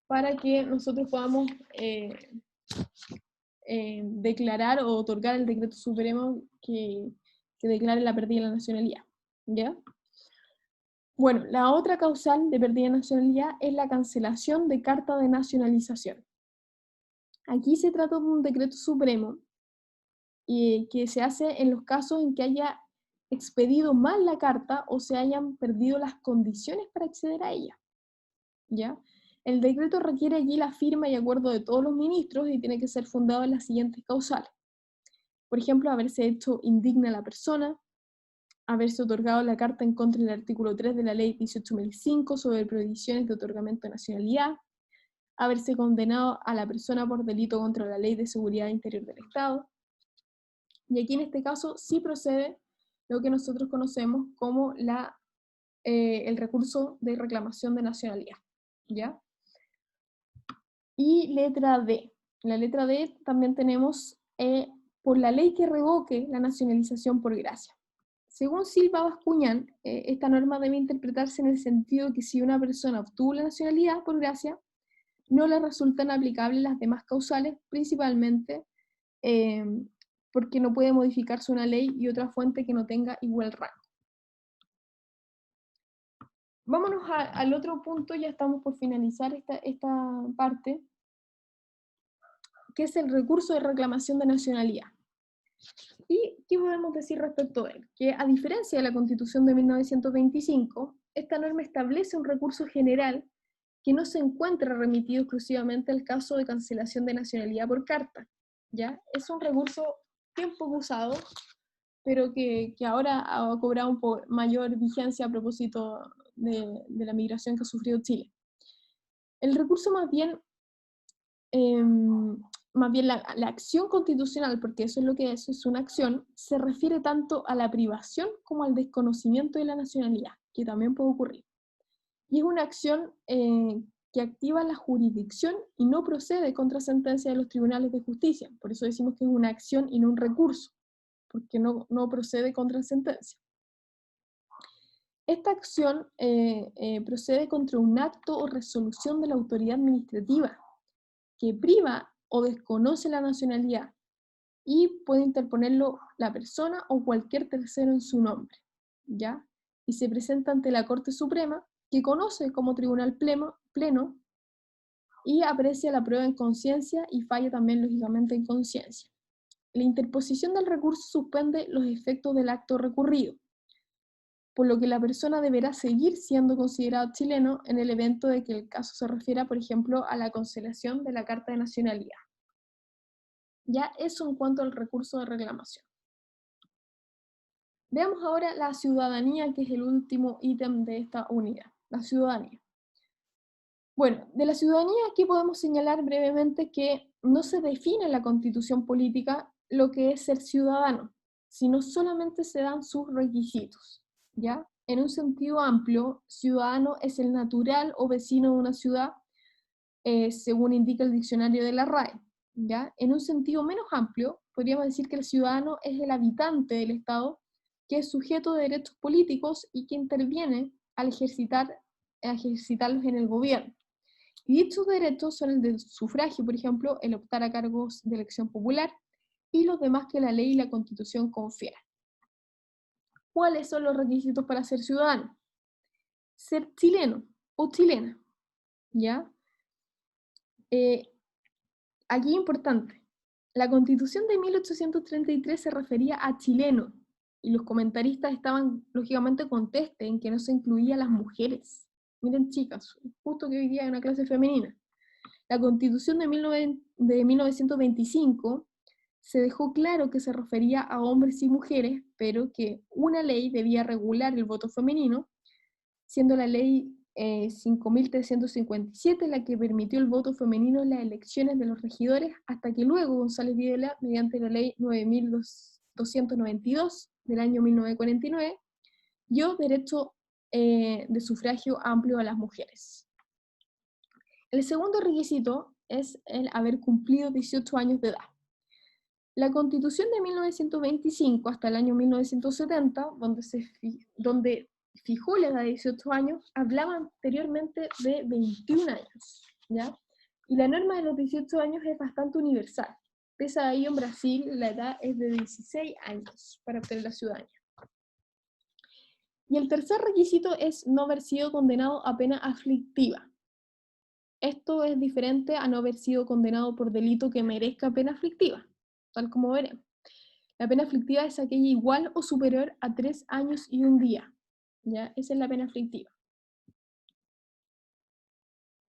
para que nosotros podamos declarar o otorgar el decreto supremo que declare la pérdida de la nacionalidad, ¿ya? Bueno, la otra causal de pérdida de nacionalidad es la cancelación de carta de nacionalización. Aquí se trata de un decreto supremo que se hace en los casos en que haya expedido mal la carta o se hayan perdido las condiciones para acceder a ella, ¿ya? El decreto requiere allí la firma y acuerdo de todos los ministros y tiene que ser fundado en las siguientes causales. Por ejemplo, haberse hecho indigna a la persona, haberse otorgado la carta en contra del artículo 3 de la ley 18.005 sobre prohibiciones de otorgamiento de nacionalidad, haberse condenado a la persona por delito contra la ley de seguridad interior del Estado. Y aquí en este caso sí procede lo que nosotros conocemos como el recurso de reclamación de nacionalidad, ¿ya? Y letra D. En la letra D también tenemos por la ley que revoque la nacionalización por gracia. Según Silva Bascuñán, esta norma debe interpretarse en el sentido de que si una persona obtuvo la nacionalidad por gracia, no le resultan aplicables las demás causales, principalmente porque no puede modificarse una ley y otra fuente que no tenga igual rango. Vámonos al otro punto, ya estamos por finalizar esta parte, que es el recurso de reclamación de nacionalidad. ¿Y qué podemos decir respecto a él? Que a diferencia de la Constitución de 1925, esta norma establece un recurso general que no se encuentra remitido exclusivamente al caso de cancelación de nacionalidad por carta, ¿ya? Es un recurso bien poco usado, pero que ahora ha cobrado mayor vigencia a propósito de la migración que ha sufrido Chile. El recurso más bien la acción constitucional, porque eso es lo que es una acción, se refiere tanto a la privación como al desconocimiento de la nacionalidad, que también puede ocurrir. Y es una acción que activa la jurisdicción y no procede contra sentencia de los tribunales de justicia. Por eso decimos que es una acción y no un recurso, porque no procede contra sentencia. Esta acción procede contra un acto o resolución de la autoridad administrativa que priva o desconoce la nacionalidad y puede interponerlo la persona o cualquier tercero en su nombre, ¿ya? Y se presenta ante la Corte Suprema, que conoce como tribunal pleno y aprecia la prueba en conciencia y falla también lógicamente en conciencia. La interposición del recurso suspende los efectos del acto recurrido, por lo que la persona deberá seguir siendo considerado chileno en el evento de que el caso se refiera, por ejemplo, a la cancelación de la Carta de Nacionalidad. Ya eso en cuanto al recurso de reclamación. Veamos ahora la ciudadanía, que es el último ítem de esta unidad, la ciudadanía. Bueno, de la ciudadanía aquí podemos señalar brevemente que no se define en la Constitución política lo que es ser ciudadano, sino solamente se dan sus requisitos, ¿ya? En un sentido amplio, ciudadano es el natural o vecino de una ciudad, según indica el diccionario de la RAE, ¿ya? En un sentido menos amplio, podríamos decir que el ciudadano es el habitante del Estado, que es sujeto de derechos políticos y que interviene al ejercitarlos en el gobierno. Y dichos derechos son el del sufragio, por ejemplo, el optar a cargos de elección popular, y los demás que la ley y la Constitución confieran. ¿Cuáles son los requisitos para ser ciudadano? Ser chileno o chilena, ¿ya? Aquí es importante, la Constitución de 1833 se refería a chileno, y los comentaristas estaban, lógicamente, contestes en que no se incluía a las mujeres. Miren, chicas, justo que hoy día hay una clase femenina. La Constitución de 1925 se dejó claro que se refería a hombres y mujeres, pero que una ley debía regular el voto femenino, siendo la ley 5.357 la que permitió el voto femenino en las elecciones de los regidores, hasta que luego González Videla, mediante la ley 9.292 del año 1949, dio derecho de sufragio amplio a las mujeres. El segundo requisito es el haber cumplido 18 años de edad. La Constitución de 1925 hasta el año 1970, donde fijó la edad de 18 años, hablaba anteriormente de 21 años, ¿ya? Y la norma de los 18 años es bastante universal. Pese a ello, en Brasil la edad es de 16 años para obtener la ciudadanía. Y el tercer requisito es no haber sido condenado a pena aflictiva. Esto es diferente a no haber sido condenado por delito que merezca pena aflictiva, tal como veremos. La pena aflictiva es aquella igual o superior a 3 años y 1 día. ¿Ya? Esa es la pena aflictiva.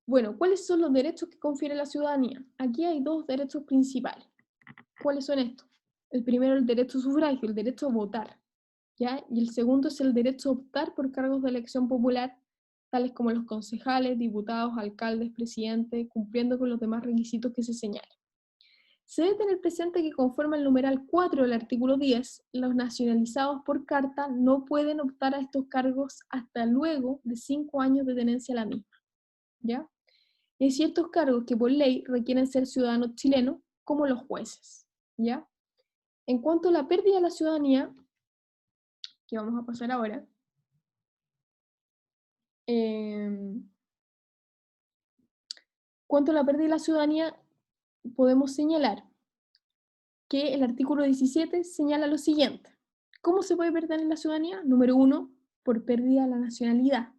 Bueno, ¿cuáles son los derechos que confiere la ciudadanía? Aquí hay 2 derechos principales. ¿Cuáles son estos? El primero, el derecho a sufragio, el derecho a votar, ¿ya? Y el segundo es el derecho a optar por cargos de elección popular, tales como los concejales, diputados, alcaldes, presidentes, cumpliendo con los demás requisitos que se señalan. Se debe tener presente que conforme al numeral 4 del artículo 10, los nacionalizados por carta no pueden optar a estos cargos hasta luego de 5 años de tenencia a la misma, ¿ya? Y hay ciertos cargos que por ley requieren ser ciudadanos chilenos, como los jueces, ¿ya? En cuanto a la pérdida de la ciudadanía, que vamos a pasar ahora, cuanto a la pérdida de la ciudadanía, podemos señalar que el artículo 17 señala lo siguiente. ¿Cómo se puede perder la ciudadanía? Número 1, por pérdida de la nacionalidad.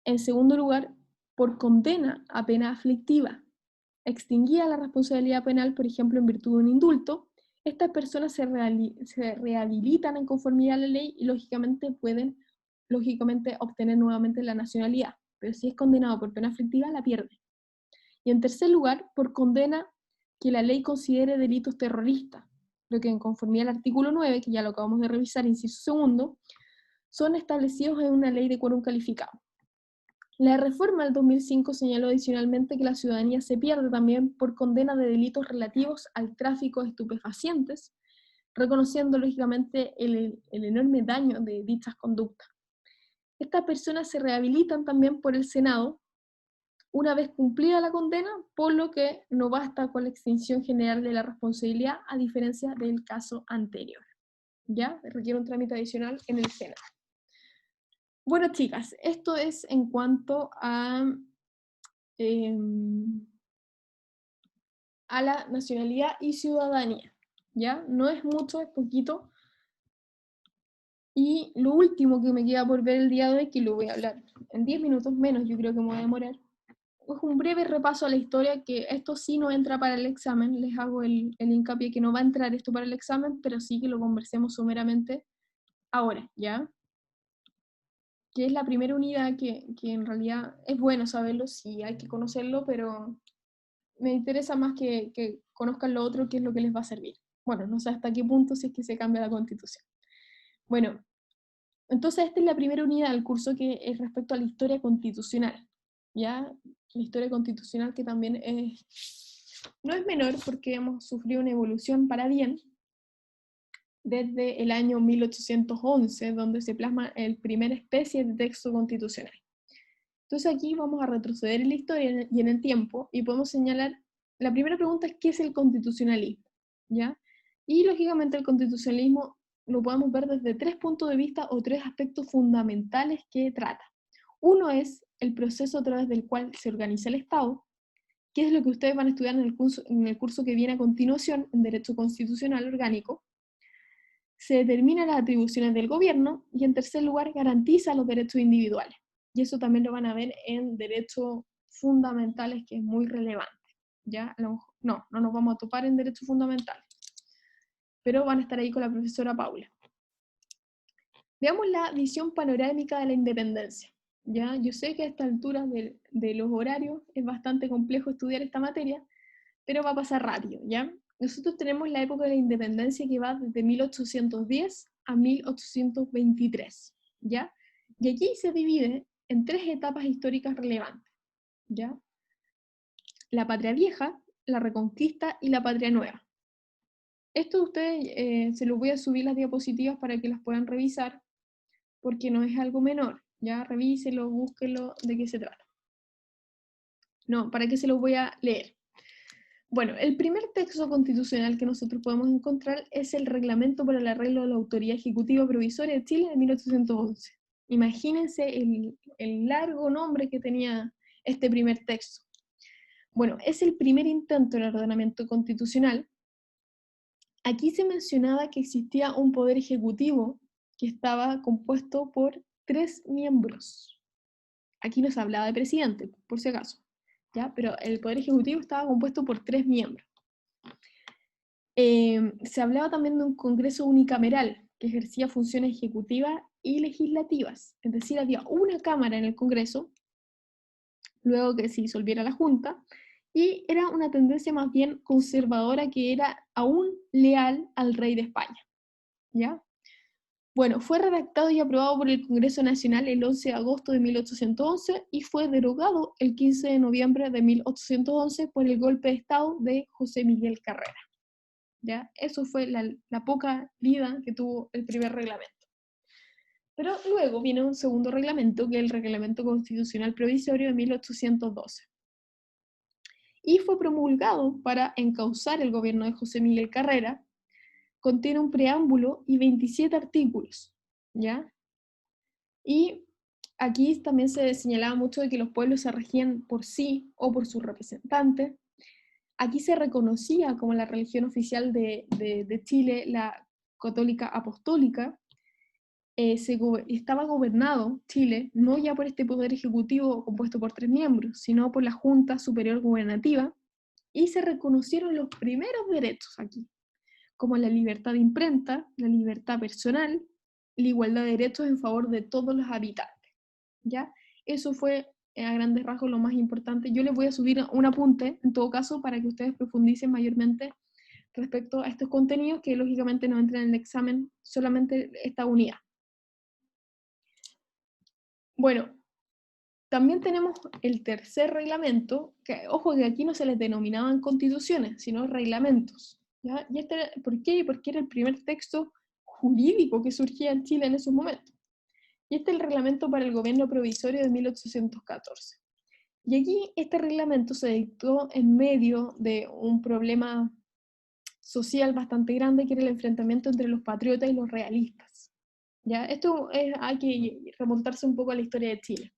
En segundo lugar, por condena a pena aflictiva. Extinguida la responsabilidad penal, por ejemplo, en virtud de un indulto, estas personas se rehabilitan en conformidad a la ley y lógicamente pueden obtener nuevamente la nacionalidad. Pero si es condenado por pena aflictiva, la pierde. Y en tercer lugar, por condena que la ley considere delitos terroristas, lo que en conformidad al artículo 9, que ya lo acabamos de revisar, inciso segundo, son establecidos en una ley de quórum calificado. La reforma del 2005 señaló adicionalmente que la ciudadanía se pierde también por condena de delitos relativos al tráfico de estupefacientes, reconociendo lógicamente el enorme daño de dichas conductas. Estas personas se rehabilitan también por el Senado, una vez cumplida la condena, por lo que no basta con la extinción general de la responsabilidad, a diferencia del caso anterior. ¿Ya? Requiere un trámite adicional en el Senado. Bueno, chicas, esto es en cuanto a la nacionalidad y ciudadanía. ¿Ya? No es mucho, es poquito. Y lo último que me queda por ver el día de hoy, que lo voy a hablar en 10 minutos menos, yo creo que me voy a demorar, es un breve repaso a la historia, que esto sí no entra para el examen, les hago el hincapié que no va a entrar esto para el examen, pero sí que lo conversemos someramente ahora, ¿ya? Que es la primera unidad que en realidad es bueno saberlo, sí hay que conocerlo, pero me interesa más que conozcan lo otro, que es lo que les va a servir. Bueno, no sé hasta qué punto si es que se cambia la Constitución. Bueno, entonces esta es la primera unidad del curso, que es respecto a la historia constitucional, ¿ya? La historia constitucional, que también no es menor, porque hemos sufrido una evolución para bien desde el año 1811, donde se plasma el primer especie de texto constitucional. Entonces aquí vamos a retroceder en la historia y en el tiempo, y podemos señalar, la primera pregunta es ¿qué es el constitucionalismo? ¿Ya? Y lógicamente el constitucionalismo lo podemos ver desde 3 puntos de vista o 3 aspectos fundamentales que trata. Uno es el proceso a través del cual se organiza el Estado, que es lo que ustedes van a estudiar en el curso que viene a continuación, en Derecho Constitucional Orgánico. Se determinan las atribuciones del gobierno y, en tercer lugar, garantiza los derechos individuales. Y eso también lo van a ver en derechos fundamentales, que es muy relevante. ¿Ya? No nos vamos a topar en derechos fundamentales, pero van a estar ahí con la profesora Paula. Veamos la visión panorámica de la independencia. ¿Ya? Yo sé que a esta altura de los horarios es bastante complejo estudiar esta materia, pero va a pasar rápido, ¿ya? Nosotros tenemos la época de la independencia que va desde 1810 a 1823, ¿ya? Y aquí se divide en 3 etapas históricas relevantes, ¿ya? La patria vieja, la reconquista y la patria nueva. Esto ustedes se los voy a subir las diapositivas para que las puedan revisar, porque no es algo menor, ¿ya? Revíselo, búsquelo, de qué se trata. No, ¿para qué se los voy a leer? Bueno, el primer texto constitucional que nosotros podemos encontrar es el Reglamento para el Arreglo de la Autoridad Ejecutiva Provisoria de Chile de 1811. Imagínense el largo nombre que tenía este primer texto. Bueno, es el primer intento del ordenamiento constitucional. Aquí se mencionaba que existía un poder ejecutivo que estaba compuesto por 3 miembros. Aquí no se hablaba de presidente, por si acaso, ¿ya? Pero el poder ejecutivo estaba compuesto por 3 miembros. Se hablaba también de un Congreso unicameral que ejercía funciones ejecutivas y legislativas, es decir, había una cámara en el Congreso, luego que se disolviera la Junta, y era una tendencia más bien conservadora que era aún leal al rey de España, ¿ya? Bueno, fue redactado y aprobado por el Congreso Nacional el 11 de agosto de 1811 y fue derogado el 15 de noviembre de 1811 por el golpe de Estado de José Miguel Carrera. ¿Ya? Eso fue la poca vida que tuvo el primer reglamento. Pero luego viene un segundo reglamento, que es el Reglamento Constitucional Provisorio de 1812. Y fue promulgado para encauzar el gobierno de José Miguel Carrera. Contiene un preámbulo y 27 artículos, ¿ya? Y aquí también se señalaba mucho de que los pueblos se regían por sí o por sus representantes. Aquí se reconocía como la religión oficial de Chile, la católica apostólica. Estaba gobernado Chile, no ya por este poder ejecutivo compuesto por 3 miembros, sino por la Junta Superior Gubernativa, y se reconocieron los primeros derechos aquí, como la libertad de imprenta, la libertad personal, la igualdad de derechos en favor de todos los habitantes, ¿ya? Eso fue a grandes rasgos lo más importante. Yo les voy a subir un apunte, en todo caso, para que ustedes profundicen mayormente respecto a estos contenidos que lógicamente no entran en el examen, solamente esta unidad. Bueno, también tenemos el tercer reglamento, que ojo que aquí no se les denominaban constituciones, sino reglamentos, ¿ya? ¿Y por qué? Porque era el primer texto jurídico que surgía en Chile en esos momentos. Y este es el reglamento para el gobierno provisorio de 1814. Y aquí este reglamento se dictó en medio de un problema social bastante grande, que era el enfrentamiento entre los patriotas y los realistas. ¿Ya? Hay que remontarse un poco a la historia de Chile.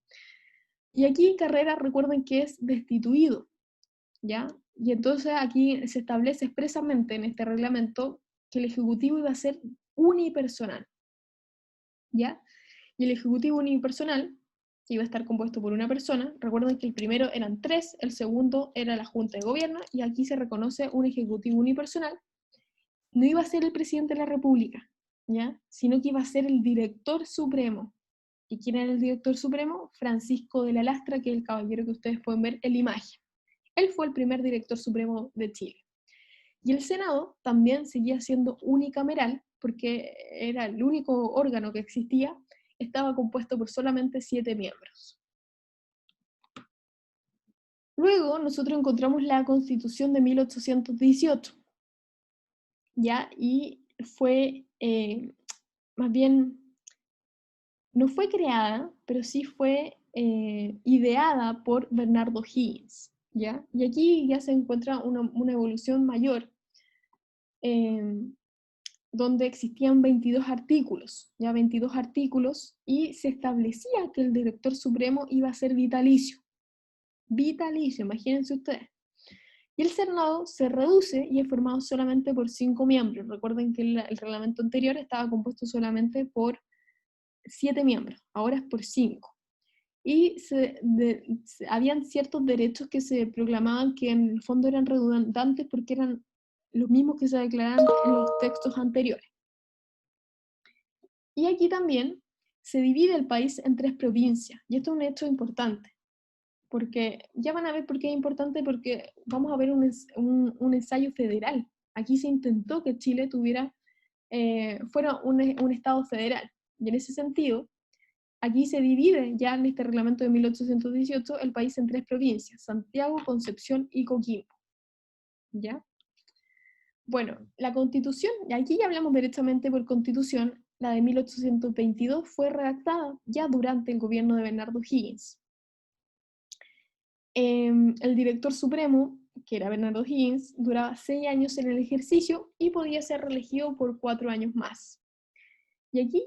Y aquí Carrera, recuerden que es destituido, ¿ya? Y entonces aquí se establece expresamente en este reglamento que el Ejecutivo iba a ser unipersonal, ¿ya? Y el Ejecutivo unipersonal iba a estar compuesto por una persona. Recuerden que el primero eran 3, el segundo era la Junta de Gobierno, y aquí se reconoce un Ejecutivo unipersonal. No iba a ser el presidente de la República, ¿ya? Sino que iba a ser el director supremo. ¿Y quién era el director supremo? Francisco de la Lastra, que es el caballero que ustedes pueden ver en la imagen. Él fue el primer director supremo de Chile. Y el Senado también seguía siendo unicameral, porque era el único órgano que existía, estaba compuesto por solamente 7 miembros. Luego nosotros encontramos la Constitución de 1818, ¿ya? Y fue, más bien, no fue creada, pero sí fue ideada por Bernardo Higgins, ¿ya? Y aquí ya se encuentra una evolución mayor. donde existían 22 artículos, ya 22 artículos, y se establecía que el director supremo iba a ser vitalicio. Vitalicio, imagínense ustedes. Y el Senado se reduce y es formado solamente por 5 miembros. Recuerden que el reglamento anterior estaba compuesto solamente por 7 miembros, ahora es por 5. Y habían ciertos derechos que se proclamaban que en el fondo eran redundantes porque eran los mismos que se declaraban en los textos anteriores. Y aquí también se divide el país en 3 provincias, y esto es un hecho importante, porque ya van a ver por qué es importante, porque vamos a ver un ensayo federal. Aquí se intentó que Chile fuera un estado federal, y en ese sentido, aquí se divide ya en este reglamento de 1818 el país en 3 provincias, Santiago, Concepción y Coquimbo. ¿Ya? Bueno, la Constitución, y aquí ya hablamos directamente por Constitución, la de 1822 fue redactada ya durante el gobierno de Bernardo Higgins. El director supremo, que era Bernardo Higgins, duraba 6 años en el ejercicio y podía ser reelegido por 4 años más. Y aquí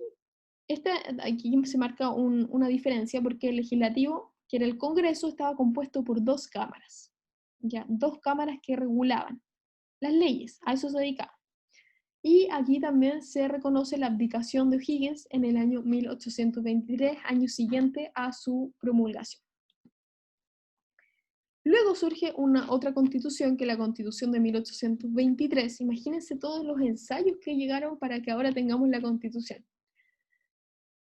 se marca una diferencia, porque el legislativo, que era el Congreso, estaba compuesto por 2 cámaras, ¿ya? 2 cámaras que regulaban las leyes, a eso se dedicaba. Y aquí también se reconoce la abdicación de O'Higgins en el año 1823, año siguiente a su promulgación. Luego surge otra constitución, que es la Constitución de 1823. Imagínense todos los ensayos que llegaron para que ahora tengamos la Constitución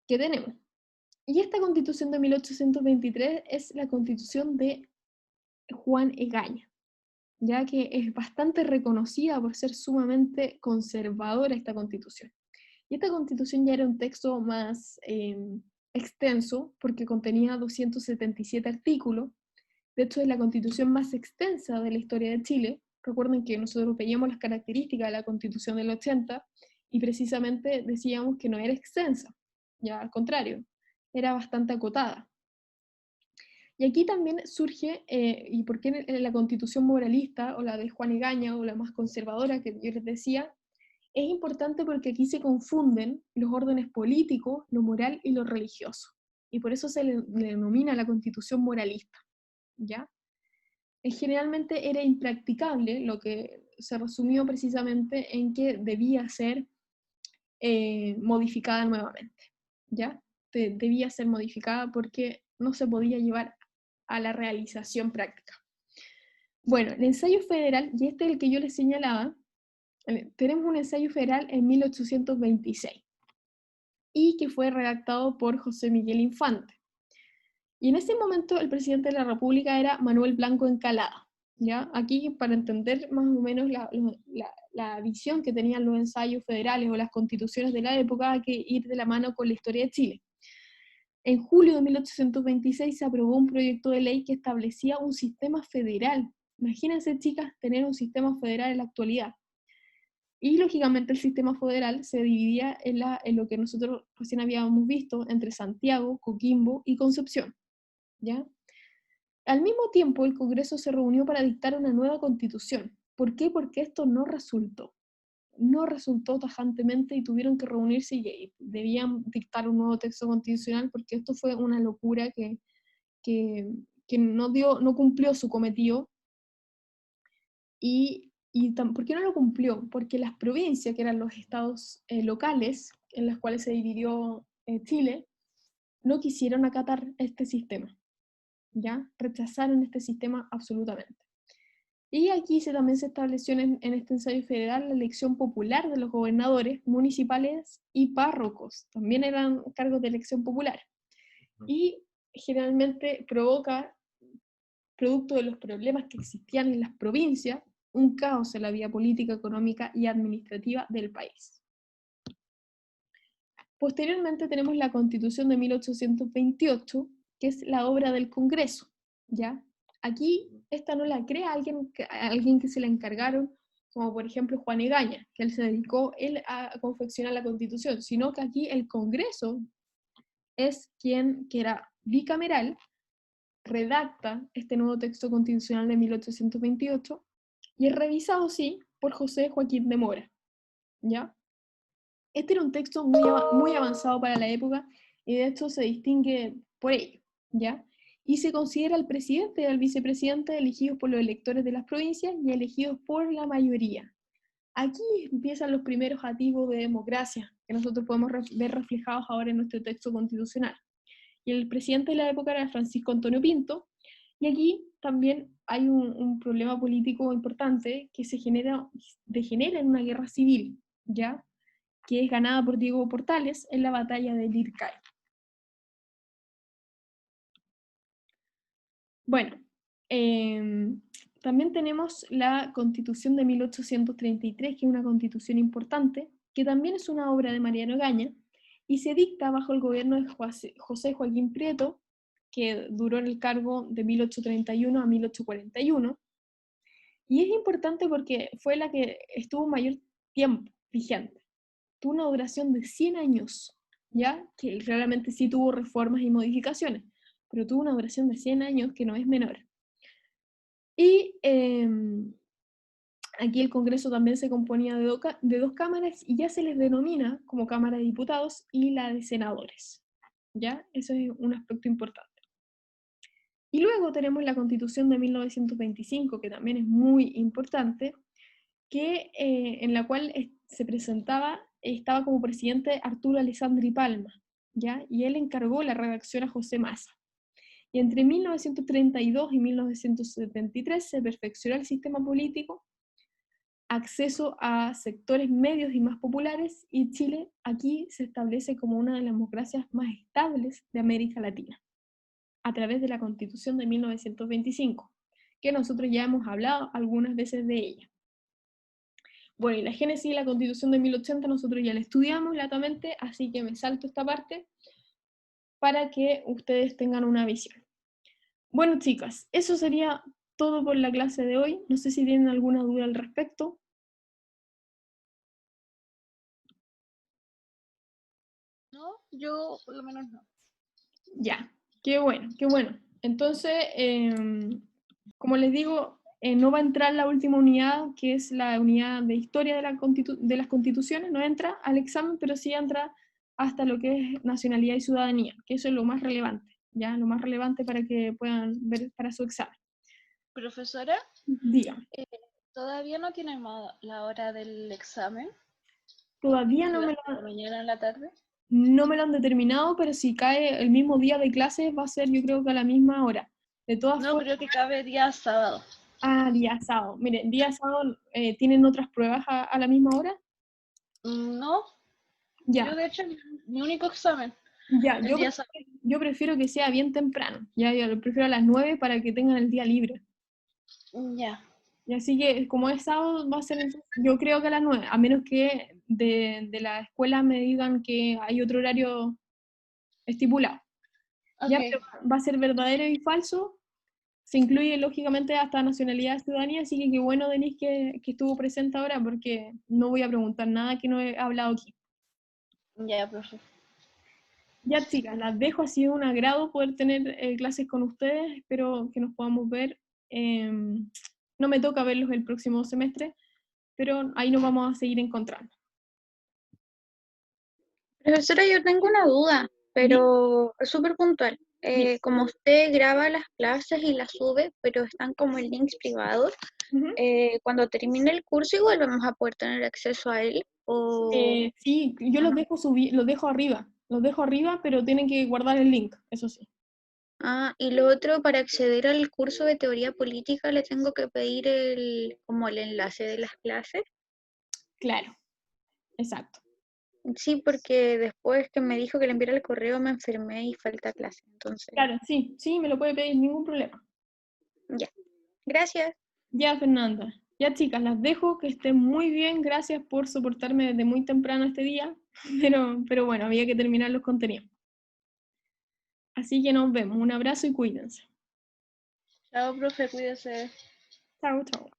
que tenemos. Y esta Constitución de 1823 es la Constitución de Juan Egaña, ya que es bastante reconocida por ser sumamente conservadora esta Constitución. Y esta Constitución ya era un texto más extenso, porque contenía 277 artículos. De hecho, es la Constitución más extensa de la historia de Chile. Recuerden que nosotros veíamos las características de la Constitución del 80 y precisamente decíamos que no era extensa, ya al contrario, era bastante acotada. Y aquí también surge, y por qué la Constitución moralista, o la de Juan Egaña, o la más conservadora que yo les decía, es importante porque aquí se confunden los órdenes políticos, lo moral y lo religioso. Y por eso se le denomina la Constitución moralista, ¿ya? Generalmente era impracticable, lo que se resumió precisamente en que debía ser modificada nuevamente, ¿ya? Debía ser modificada porque no se podía llevar a la realización práctica. Bueno, el ensayo federal, y este es el que yo les señalaba, tenemos un ensayo federal en 1826, y que fue redactado por José Miguel Infante. Y en ese momento el presidente de la República era Manuel Blanco Encalada, ¿ya? Aquí, para entender más o menos la visión que tenían los ensayos federales o las constituciones de la época, hay que ir de la mano con la historia de Chile. En julio de 1826 se aprobó un proyecto de ley que establecía un sistema federal. Imagínense, chicas, tener un sistema federal en la actualidad. Y lógicamente el sistema federal se dividía en lo que nosotros recién habíamos visto, entre Santiago, Coquimbo y Concepción, ¿ya? Al mismo tiempo, el Congreso se reunió para dictar una nueva constitución. ¿Por qué? Porque esto no resultó tajantemente, y tuvieron que reunirse y debían dictar un nuevo texto constitucional, porque esto fue una locura que no cumplió su cometido. ¿Por qué no lo cumplió? Porque las provincias, que eran los estados locales, en las cuales se dividió Chile, no quisieron acatar este sistema, ¿ya? Rechazaron este sistema absolutamente. Y aquí también se estableció en este ensayo federal la elección popular de los gobernadores municipales y párrocos. También eran cargos de elección popular. Y generalmente provoca, producto de los problemas que existían en las provincias, un caos en la vida política, económica y administrativa del país. Posteriormente tenemos la Constitución de 1828, que es la obra del Congreso, ¿ya? Aquí esta no la crea alguien que se la encargaron, como por ejemplo Juan Egaña, que él se dedicó a confeccionar la Constitución, sino que aquí el Congreso es quien, que era bicameral, redacta este nuevo texto constitucional de 1828, y es revisado, sí, por José Joaquín de Mora, ¿ya? Este era un texto muy avanzado para la época y de hecho se distingue por ello, ¿ya? Y se considera al presidente y al vicepresidente elegidos por los electores de las provincias y elegidos por la mayoría. Aquí empiezan los primeros atisbos de democracia que nosotros podemos ver reflejados ahora en nuestro texto constitucional. Y el presidente de la época era Francisco Antonio Pinto, y aquí también hay un problema político importante que degenera en una guerra civil, ¿ya? Que es ganada por Diego Portales en la batalla de Lircay. Bueno, también tenemos la Constitución de 1833, que es una constitución importante, que también es una obra de Mariano Gaña, y se dicta bajo el gobierno de José Joaquín Prieto, que duró en el cargo de 1831 a 1841, y es importante porque fue la que estuvo mayor tiempo vigente. Tuvo una duración de 100 años, ¿ya? Que claramente sí tuvo reformas y modificaciones, pero tuvo una duración de 100 años que no es menor. Y aquí el Congreso también se componía de dos cámaras y ya se les denomina como Cámara de Diputados y la de Senadores, ¿ya? Eso es un aspecto importante. Y luego tenemos la Constitución de 1925, que también es muy importante, en la cual estaba como presidente Arturo Alessandri Palma, ¿ya? Y él encargó la redacción a José Massa. Y entre 1932 y 1973 se perfeccionó el sistema político, acceso a sectores medios y más populares, y Chile aquí se establece como una de las democracias más estables de América Latina, a través de la Constitución de 1925, que nosotros ya hemos hablado algunas veces de ella. Bueno, y la génesis de la Constitución de 1080 nosotros ya la estudiamos latamente, así que me salto esta parte para que ustedes tengan una visión. Bueno, chicas, eso sería todo por la clase de hoy. No sé si tienen alguna duda al respecto. No, yo por lo menos no. Ya, qué bueno, qué bueno. Entonces, como les digo, no va a entrar la última unidad, que es la unidad de historia de las constituciones, no entra al examen, pero sí entra hasta lo que es nacionalidad y ciudadanía, que eso es lo más relevante, ¿ya? Lo más relevante para que puedan ver para su examen. Profesora, Dígame. ¿todavía no tiene la hora del examen? Todavía ¿Si no va me a ser mañana en la tarde? no me lo han determinado, pero si cae el mismo día de clases va a ser yo creo que a la misma hora. De todas No, formas, creo que cabe día sábado. día sábado. Miren, día sábado ¿tienen otras pruebas a la misma hora? No, Ya, yo de hecho mi único examen ya, el día sábado. yo prefiero que sea bien temprano, ya, yo lo prefiero a las 9 para que tengan el día libre. Ya. Y así que como es sábado, va a ser, yo creo que a las 9, a menos que de la escuela me digan que hay otro horario estipulado. Ya, Ok. pero va a ser verdadero y falso. Se incluye lógicamente hasta nacionalidad y ciudadanía, así que qué bueno, Denise, que estuvo presente ahora, porque no voy a preguntar nada que no he hablado aquí. Ya, profe. Ya, chicas, las dejo, ha sido un agrado poder tener clases con ustedes, espero que nos podamos ver. No me toca verlos el próximo semestre, pero ahí nos vamos a seguir encontrando. Profesora, yo tengo una duda, pero es súper puntual. Como usted graba las clases y las sube, pero están como en links privados, Ujú. cuando termine el curso igual vamos a poder tener acceso a él. Sí, yo los dejo los dejo arriba, pero tienen que guardar el link, eso sí. Y lo otro, para acceder al curso de teoría política le tengo que pedir como el enlace de las clases. Claro, exacto. Sí, porque después que me dijo que le enviara el correo me enfermé y falta clase, entonces, Claro, sí, me lo puede pedir, ningún problema. ya. Gracias. Ya, Fernanda. Ya, chicas, las dejo, que estén muy bien. Gracias por soportarme desde muy temprano este día, pero bueno, había que terminar los contenidos. Así que nos vemos. Un abrazo y cuídense. Chao, profe, cuídese. Chao, chao.